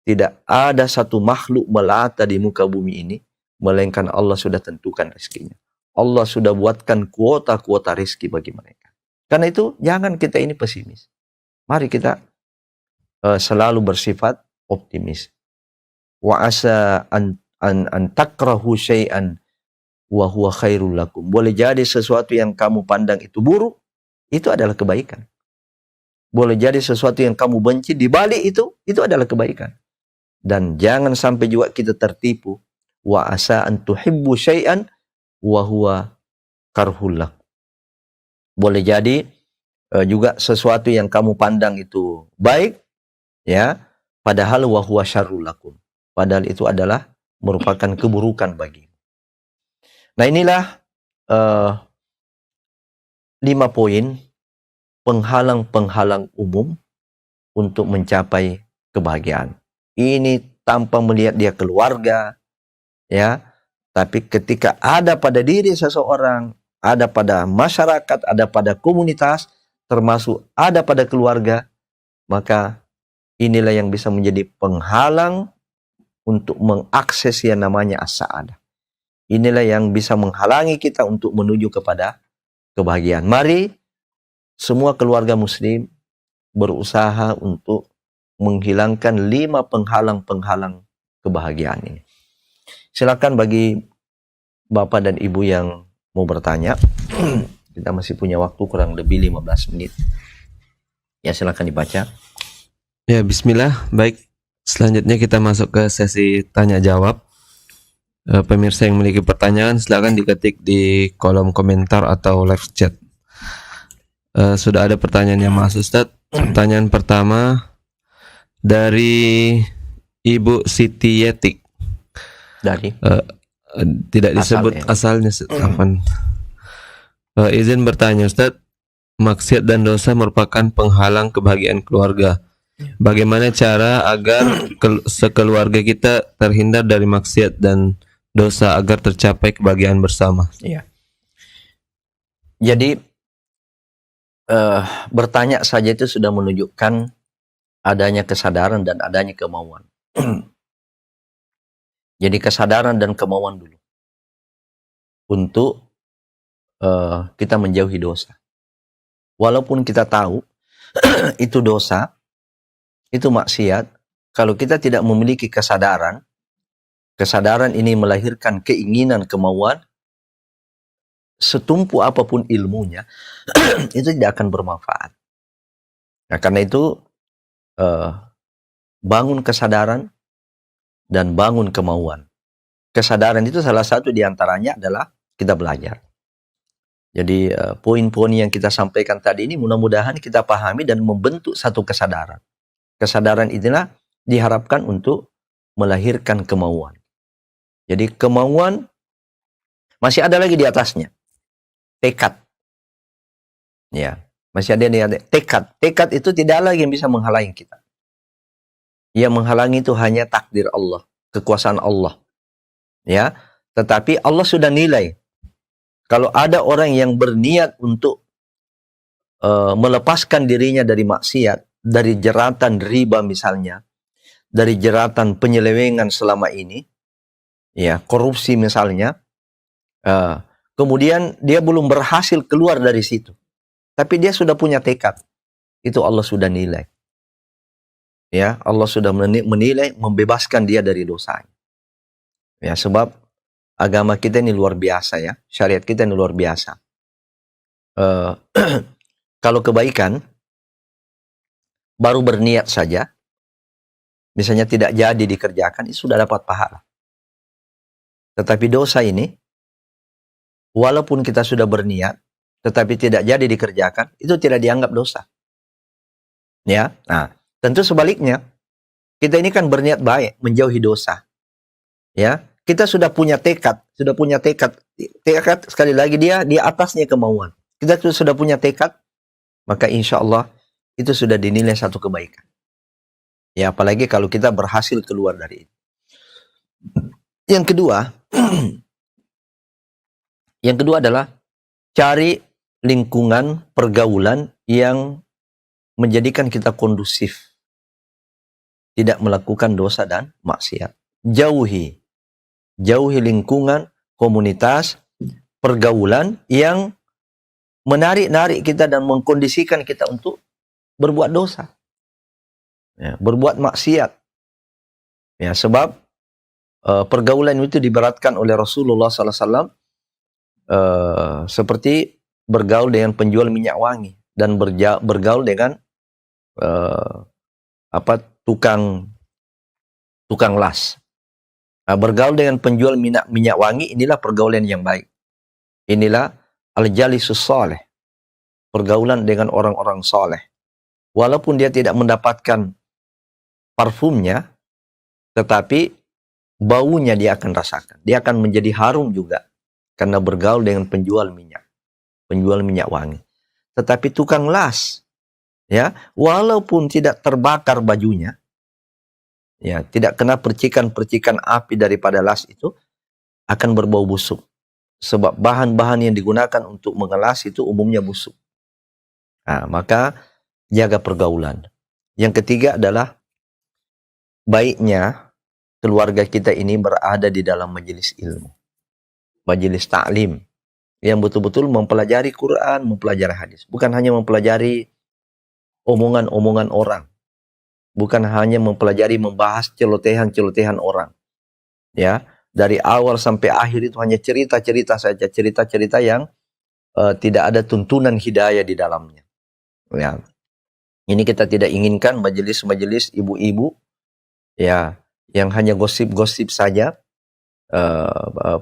Speaker 2: Tidak ada satu makhluk melata di muka bumi ini melainkan Allah sudah tentukan rezekinya. Allah sudah buatkan kuota-kuota rezeki bagi mereka. Karena itu jangan kita ini pesimis. Mari kita selalu bersifat optimis. Wa asa an takrahu syai'an wa huwa khairul lakum. Boleh jadi sesuatu yang kamu pandang itu buruk, itu adalah kebaikan. Boleh jadi sesuatu yang kamu benci, di balik itu adalah kebaikan. Dan jangan sampai juga kita tertipu. Wa asa an tuhibbu syai'an wa huwa karhul lakum. Boleh jadi juga sesuatu yang kamu pandang itu baik, ya, padahal wa huwa syarrul lakum. Padahal itu adalah merupakan keburukan bagi. Nah, inilah 5 poin penghalang-penghalang umum untuk mencapai kebahagiaan. Ini tanpa melihat dia keluarga, ya, tapi ketika ada pada diri seseorang, ada pada masyarakat, ada pada komunitas, termasuk ada pada keluarga, maka inilah yang bisa menjadi penghalang untuk mengakses yang namanya as-sa'adah. Inilah yang bisa menghalangi kita untuk menuju kepada kebahagiaan. Mari semua keluarga muslim berusaha untuk menghilangkan 5 penghalang-penghalang kebahagiaan ini. Silakan bagi Bapak dan Ibu yang mau bertanya. Kita masih punya waktu kurang lebih 15 menit. Ya, silakan dibaca.
Speaker 3: Ya, bismillah. Baik, selanjutnya kita masuk ke sesi tanya jawab. Pemirsa yang memiliki pertanyaan silakan diketik di kolom komentar atau live chat. Sudah ada pertanyaan yang masuk, Ustaz. Pertanyaan pertama dari Ibu Siti Yetik.
Speaker 2: Dari
Speaker 3: Tidak disebut asalnya, Ustaz. Izin bertanya, Ustaz. Maksiat dan dosa merupakan penghalang kebahagiaan keluarga. Bagaimana cara agar sekeluarga kita terhindar dari maksiat dan dosa agar tercapai kebahagiaan bersama?
Speaker 2: Iya. Jadi bertanya saja itu sudah menunjukkan adanya kesadaran dan adanya kemauan. Jadi kesadaran dan kemauan dulu untuk kita menjauhi dosa. Walaupun kita tahu itu dosa, itu maksiat, kalau kita tidak memiliki kesadaran, kesadaran ini melahirkan keinginan, kemauan, setumpu apapun ilmunya, itu tidak akan bermanfaat. Nah, karena itu bangun kesadaran dan bangun kemauan. Kesadaran itu salah satu diantaranya adalah kita belajar. Jadi poin-poin yang kita sampaikan tadi ini mudah-mudahan kita pahami dan membentuk satu kesadaran. Kesadaran inilah diharapkan untuk melahirkan kemauan. Jadi kemauan masih ada lagi di atasnya. Tekad. Ya, masih ada di atas. Tekad. Tekad itu tidak lagi yang bisa menghalangi kita. Yang menghalangi itu hanya takdir Allah, kekuasaan Allah. Ya, tetapi Allah sudah nilai. Kalau ada orang yang berniat untuk melepaskan dirinya dari maksiat, dari jeratan riba misalnya, dari jeratan penyelewengan selama ini, ya korupsi misalnya, kemudian dia belum berhasil keluar dari situ, tapi dia sudah punya tekad, itu Allah sudah nilai. Ya, Allah sudah menilai membebaskan dia dari dosanya. Ya, sebab agama kita ini luar biasa ya, syariat kita ini luar biasa. Kalau kebaikan baru berniat saja, misalnya tidak jadi dikerjakan, itu sudah dapat pahala. Tetapi dosa ini, walaupun kita sudah berniat, tetapi tidak jadi dikerjakan, itu tidak dianggap dosa. Ya, nah, tentu sebaliknya, kita ini kan berniat baik, menjauhi dosa. Ya, kita sudah punya tekad, tekad sekali lagi dia di atasnya kemauan. Kita sudah punya tekad, maka insya Allah itu sudah dinilai satu kebaikan. Ya, apalagi kalau kita berhasil keluar dari itu. Yang kedua adalah cari lingkungan pergaulan yang menjadikan kita kondusif, tidak melakukan dosa dan maksiat. Jauhi lingkungan, komunitas, pergaulan yang menarik kita dan mengkondisikan kita untuk berbuat dosa, ya, berbuat maksiat. Ya, sebab pergaulan itu diberatkan oleh Rasulullah SAW seperti bergaul dengan penjual minyak wangi dan bergaul dengan tukang las. Bergaul dengan penjual minyak wangi, inilah pergaulan yang baik. Inilah al-jalisus saleh, pergaulan dengan orang-orang saleh. Walaupun dia tidak mendapatkan parfumnya, tetapi baunya dia akan rasakan. Dia akan menjadi harum juga karena bergaul dengan penjual minyak wangi. Tetapi tukang las, ya, walaupun tidak terbakar bajunya, ya, tidak kena percikan-percikan api daripada las itu, akan berbau busuk. Sebab bahan-bahan yang digunakan untuk mengelas itu umumnya busuk. Nah, maka jaga pergaulan. Yang ketiga adalah baiknya keluarga kita ini berada di dalam majelis ilmu, majelis ta'lim, yang betul-betul mempelajari Quran, mempelajari hadis. Bukan hanya mempelajari omongan-omongan orang. Bukan hanya mempelajari membahas celotehan-celotehan orang. Ya, dari awal sampai akhir itu hanya cerita-cerita saja, cerita-cerita yang tidak ada tuntunan hidayah di dalamnya. Ya. Ini kita tidak inginkan majelis-majelis ibu-ibu ya yang hanya gosip-gosip saja.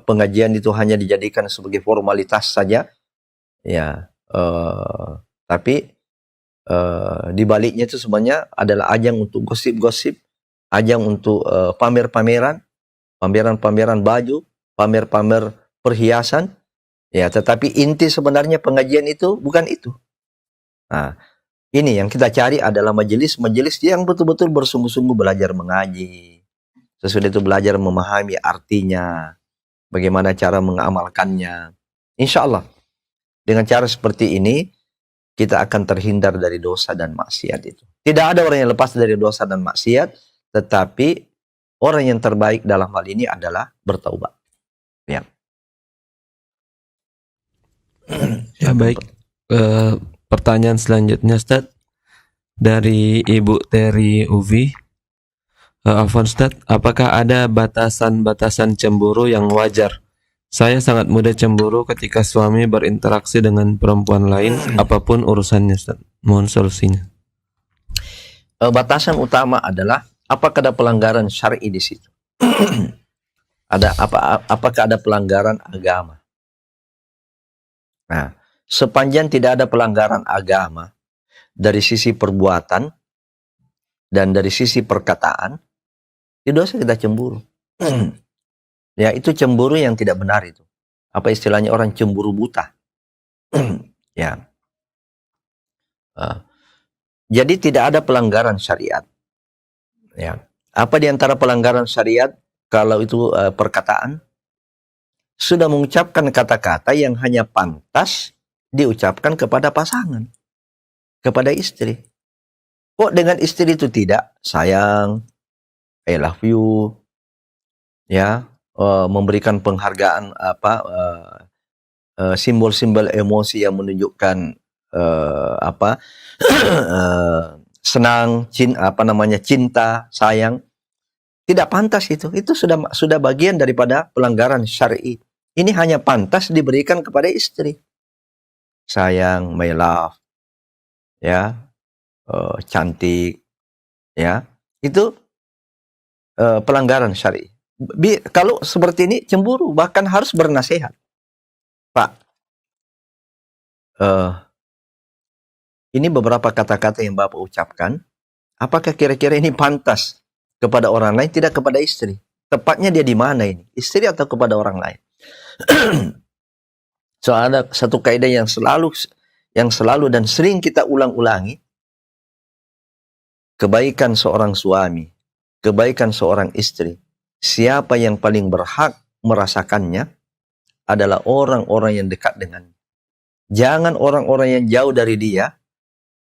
Speaker 2: Pengajian itu hanya dijadikan sebagai formalitas saja. Ya, tapi di baliknya itu sebenarnya adalah ajang untuk gosip-gosip, ajang untuk pamer-pameran baju, pamer-pamer perhiasan. Ya, tetapi inti sebenarnya pengajian itu bukan itu. Nah, ini yang kita cari adalah majelis-majelis yang betul-betul bersungguh-sungguh belajar mengaji. Sesudah itu belajar memahami artinya, bagaimana cara mengamalkannya. Insya Allah, dengan cara seperti ini, kita akan terhindar dari dosa dan maksiat itu. Tidak ada orang yang lepas dari dosa dan maksiat, tetapi orang yang terbaik dalam hal ini adalah bertaubat. Ya.
Speaker 3: Ya baik. Pertanyaan selanjutnya, Ustaz, dari Ibu Terry Uvi. Afwan Ustaz, apakah ada batasan-batasan cemburu yang wajar? Saya sangat mudah cemburu ketika suami berinteraksi dengan perempuan lain, apapun urusannya, Ustaz. Mohon solusinya.
Speaker 2: Batasan utama adalah apakah ada pelanggaran syar'i di situ? Apakah ada pelanggaran agama? Nah, sepanjang tidak ada pelanggaran agama dari sisi perbuatan dan dari sisi perkataan, tidak usah kita cemburu. Ya, itu cemburu yang tidak benar itu. Apa istilahnya orang cemburu buta. Ya. Jadi tidak ada pelanggaran syariat. Ya. Apa di antara pelanggaran syariat kalau itu perkataan? Sudah mengucapkan kata-kata yang hanya pantas diucapkan kepada pasangan, kepada istri. Kok dengan istri itu tidak? Sayang, I love you, ya, memberikan penghargaan simbol-simbol emosi yang menunjukkan senang, cinta, sayang. Tidak pantas itu. Itu sudah bagian daripada pelanggaran syar'i. Ini hanya pantas diberikan kepada istri. Sayang, my love, ya, cantik, ya. Itu pelanggaran syar'i. Kalau seperti ini cemburu, bahkan harus bernasihat. Pak, ini beberapa kata-kata yang Bapak ucapkan, apakah kira-kira ini pantas kepada orang lain, tidak kepada istri? Tepatnya dia di mana ini? Istri atau kepada orang lain? So, ada satu kaidah yang selalu dan sering kita ulang-ulangi. Kebaikan seorang suami, kebaikan seorang istri, siapa yang paling berhak merasakannya adalah orang-orang yang dekat dengannya. Jangan orang-orang yang jauh dari dia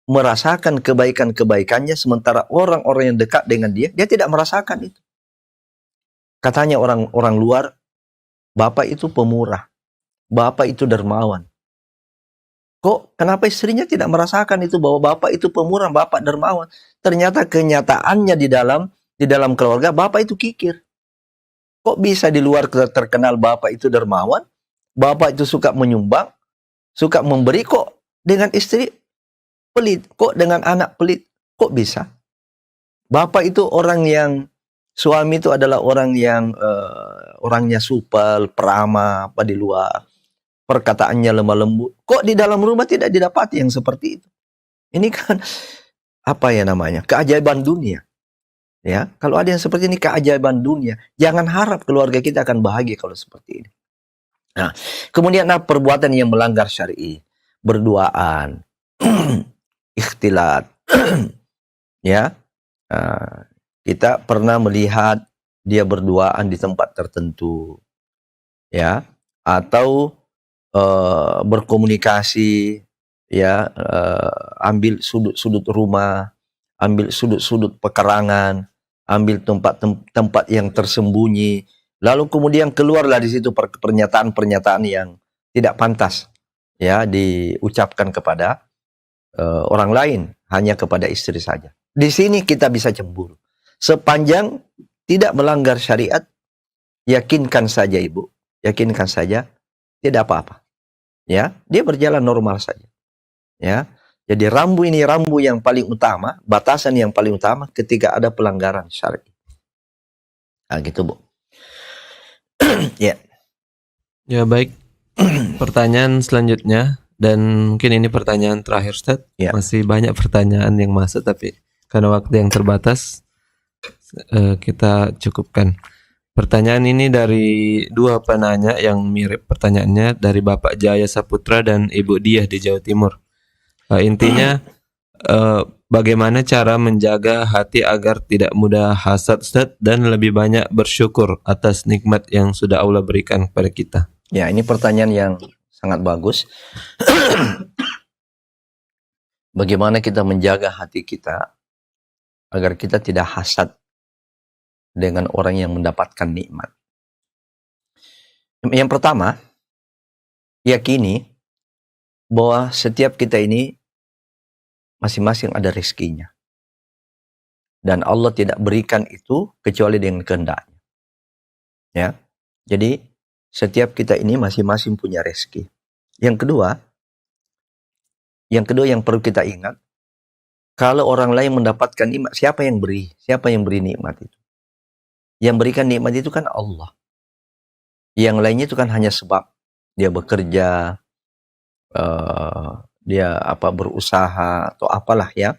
Speaker 2: merasakan kebaikan-kebaikannya, sementara orang-orang yang dekat dengan dia tidak merasakan itu. Katanya orang luar, Bapak itu pemurah, Bapak itu dermawan. Kok kenapa istrinya tidak merasakan itu, bahwa Bapak itu pemurah, Bapak dermawan? Ternyata kenyataannya di dalam keluarga, Bapak itu kikir. Kok bisa di luar terkenal Bapak itu dermawan, Bapak itu suka menyumbang, suka memberi, kok dengan istri pelit, kok dengan anak pelit, kok bisa? Bapak itu orang yang, suami itu adalah orang yang orangnya supel, peramah, di luar, perkataannya lemah lembut. Kok di dalam rumah tidak didapati yang seperti itu? Ini kan keajaiban dunia. Ya, kalau ada yang seperti ini, keajaiban dunia. Jangan harap keluarga kita akan bahagia kalau seperti ini. Nah, kemudian perbuatan yang melanggar syar'i, berduaan, ikhtilat, ya, kita pernah melihat dia berduaan di tempat tertentu, ya, atau berkomunikasi ya, ambil sudut-sudut rumah, ambil sudut-sudut pekarangan, ambil tempat yang tersembunyi, lalu kemudian keluarlah di situ pernyataan-pernyataan yang tidak pantas ya diucapkan kepada orang lain, hanya kepada istri saja. Di sini kita bisa cemburu. Sepanjang tidak melanggar syariat, yakinkan saja ibu, yakinkan saja tidak apa-apa. Ya, dia berjalan normal saja. Ya. Jadi rambu ini rambu yang paling utama, batasan yang paling utama ketika ada pelanggaran syar'i. Nah, gitu, Bu. Ya.
Speaker 3: Ya, baik. Pertanyaan selanjutnya, dan mungkin ini pertanyaan terakhir, Ustaz.
Speaker 2: Ya.
Speaker 3: Masih banyak pertanyaan yang masuk, tapi karena waktu yang terbatas, kita cukupkan. Pertanyaan ini dari dua penanya yang mirip pertanyaannya, dari Bapak Jaya Saputra dan Ibu Diah di Jawa Timur. Intinya, bagaimana cara menjaga hati agar tidak mudah hasad, Ustaz, dan lebih banyak bersyukur atas nikmat yang sudah Allah berikan kepada kita.
Speaker 2: Ya, ini pertanyaan yang sangat bagus. Bagaimana kita menjaga hati kita agar kita tidak hasad dengan orang yang mendapatkan nikmat. Yang pertama, yakini bahwa setiap kita ini masing-masing ada rezekinya. Dan Allah tidak berikan itu kecuali dengan kehendaknya. Ya. Jadi setiap kita ini masing-masing punya rezeki. Yang kedua yang perlu kita ingat, kalau orang lain mendapatkan nikmat, siapa yang beri? Siapa yang beri nikmat itu? Yang berikan nikmat itu kan Allah. Yang lainnya itu kan hanya sebab dia bekerja, dia berusaha atau apalah ya.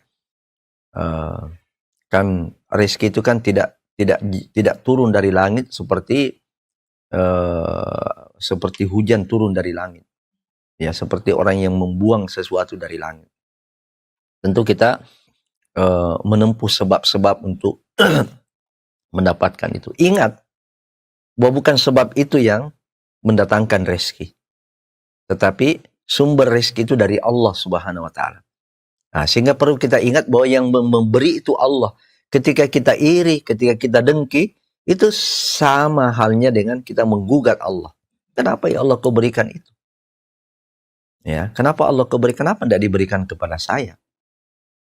Speaker 2: Kan rezeki itu kan tidak turun dari langit seperti hujan turun dari langit. Ya, seperti orang yang membuang sesuatu dari langit. Tentu kita menempuh sebab-sebab untuk mendapatkan itu. Ingat bahwa bukan sebab itu yang mendatangkan rezeki, tetapi sumber rezeki itu dari Allah Subhanahu wa taala. Nah, sehingga perlu kita ingat bahwa yang memberi itu Allah. Ketika kita iri, ketika kita dengki, itu sama halnya dengan kita menggugat Allah. Kenapa ya Allah kau berikan itu? Ya, kenapa Allah kau berikan, kenapa tidak diberikan kepada saya?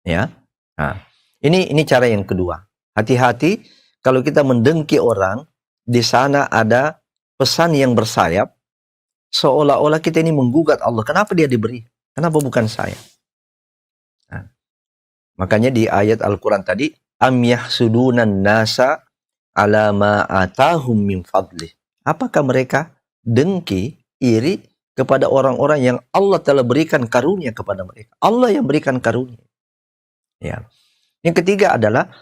Speaker 2: Ya. Nah, ini cara yang kedua. Hati-hati kalau kita mendengki orang, di sana ada pesan yang bersayap, seolah-olah kita ini menggugat Allah. Kenapa dia diberi? Kenapa bukan saya? Nah, makanya di ayat Al-Quran tadi, am yahsudunan nasa ala ma atahum min fadlih. Apakah mereka dengki, iri kepada orang-orang yang Allah telah berikan karunia kepada mereka? Allah yang berikan karunia. Ya. Yang ketiga adalah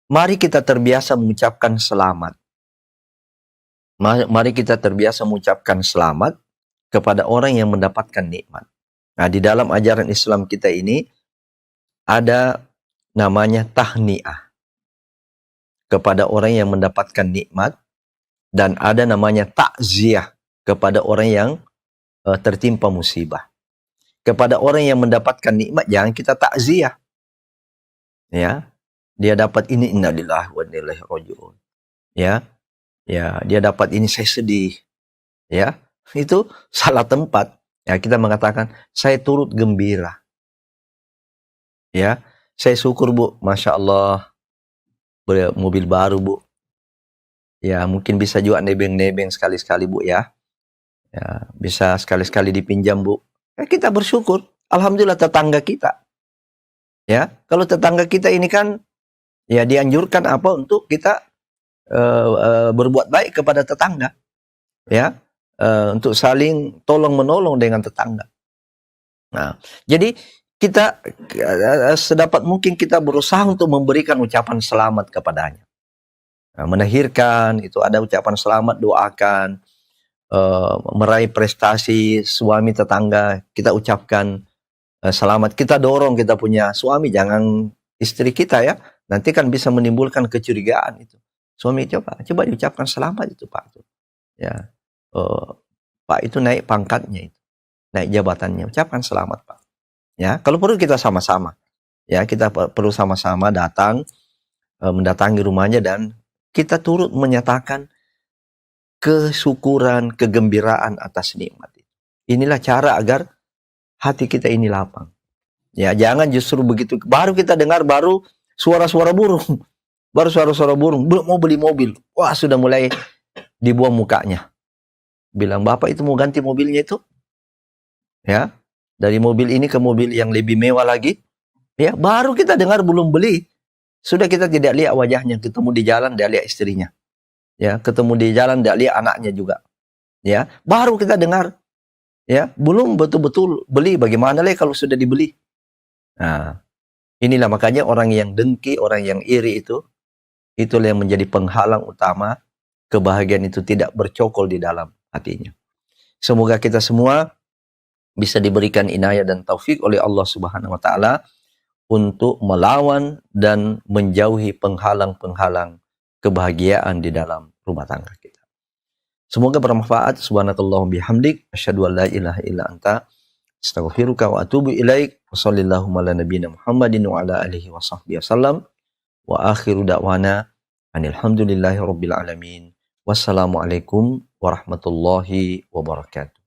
Speaker 2: mari kita terbiasa mengucapkan selamat. Mari kita terbiasa mengucapkan selamat kepada orang yang mendapatkan nikmat. Nah, di dalam ajaran Islam kita ini ada namanya tahniah kepada orang yang mendapatkan nikmat, dan ada namanya takziah kepada orang yang tertimpa musibah. Kepada orang yang mendapatkan nikmat jangan kita takziah. Ya. Dia dapat ini, innalillahi wa inna ilaihi raji'un. Ya. Ya, dia dapat ini, saya sedih. Ya. Itu salah tempat. Ya, kita mengatakan saya turut gembira. Ya. Saya syukur, Bu. Masya Allah. Mobil baru, Bu. Ya, mungkin bisa juga nebeng-nebeng sekali-sekali, Bu, ya. Ya, bisa sekali-sekali dipinjam, Bu. Ya, kita bersyukur. Alhamdulillah tetangga kita. Ya, kalau tetangga kita ini kan ya dianjurkan apa untuk kita berbuat baik kepada tetangga. Ya, untuk saling tolong-menolong dengan tetangga. Nah, jadi kita sedapat mungkin kita berusaha untuk memberikan ucapan selamat kepadanya. Nah, melahirkan itu ada ucapan selamat, doakan. Meraih prestasi suami tetangga, kita ucapkan selamat. Kita dorong kita punya suami, jangan istri kita ya. Nanti kan bisa menimbulkan kecurigaan itu. Suami coba diucapkan selamat itu Pak. Ya, Pak itu naik pangkatnya itu. naik jabatannya, ucapkan selamat Pak. Ya, kalau perlu kita sama-sama. Ya, kita perlu sama-sama datang, mendatangi rumahnya dan kita turut menyatakan kesyukuran, kegembiraan atas nikmat. Inilah cara agar hati kita ini lapang. Ya, jangan justru begitu. Baru kita dengar baru suara-suara burung. Baru suara-suara burung. Mau beli mobil. Wah, sudah mulai dibuang mukanya. Bilang, Bapak itu mau ganti mobilnya itu? Ya, dari mobil ini ke mobil yang lebih mewah lagi. Ya, baru kita dengar belum beli. Sudah kita tidak lihat wajahnya. Ketemu di jalan, dia lihat istrinya. Ya, ketemu di jalan, dia lihat anaknya juga. Ya, baru kita dengar. Ya, belum betul-betul beli. Bagaimana lah kalau sudah dibeli? Nah, inilah makanya orang yang dengki, orang yang iri itulah yang menjadi penghalang utama kebahagiaan itu tidak bercokol di dalam hatinya. Semoga kita semua bisa diberikan inayah dan taufik oleh Allah Subhanahu wa taala untuk melawan dan menjauhi penghalang-penghalang kebahagiaan di dalam rumah tangga kita. Semoga bermanfaat. Subhanakallahumma bihamdik, asyhadu an la ilaha illa anta, astaghfiruka wa atubu ilaik. Wa sallallahu ala nabiyyina Muhammadin wa ala alihi wa sahbihi wasallam. Wa akhiru da'wana alhamdulillahi rabbil alamin. Wassalamualaikum warahmatullahi wabarakatuh.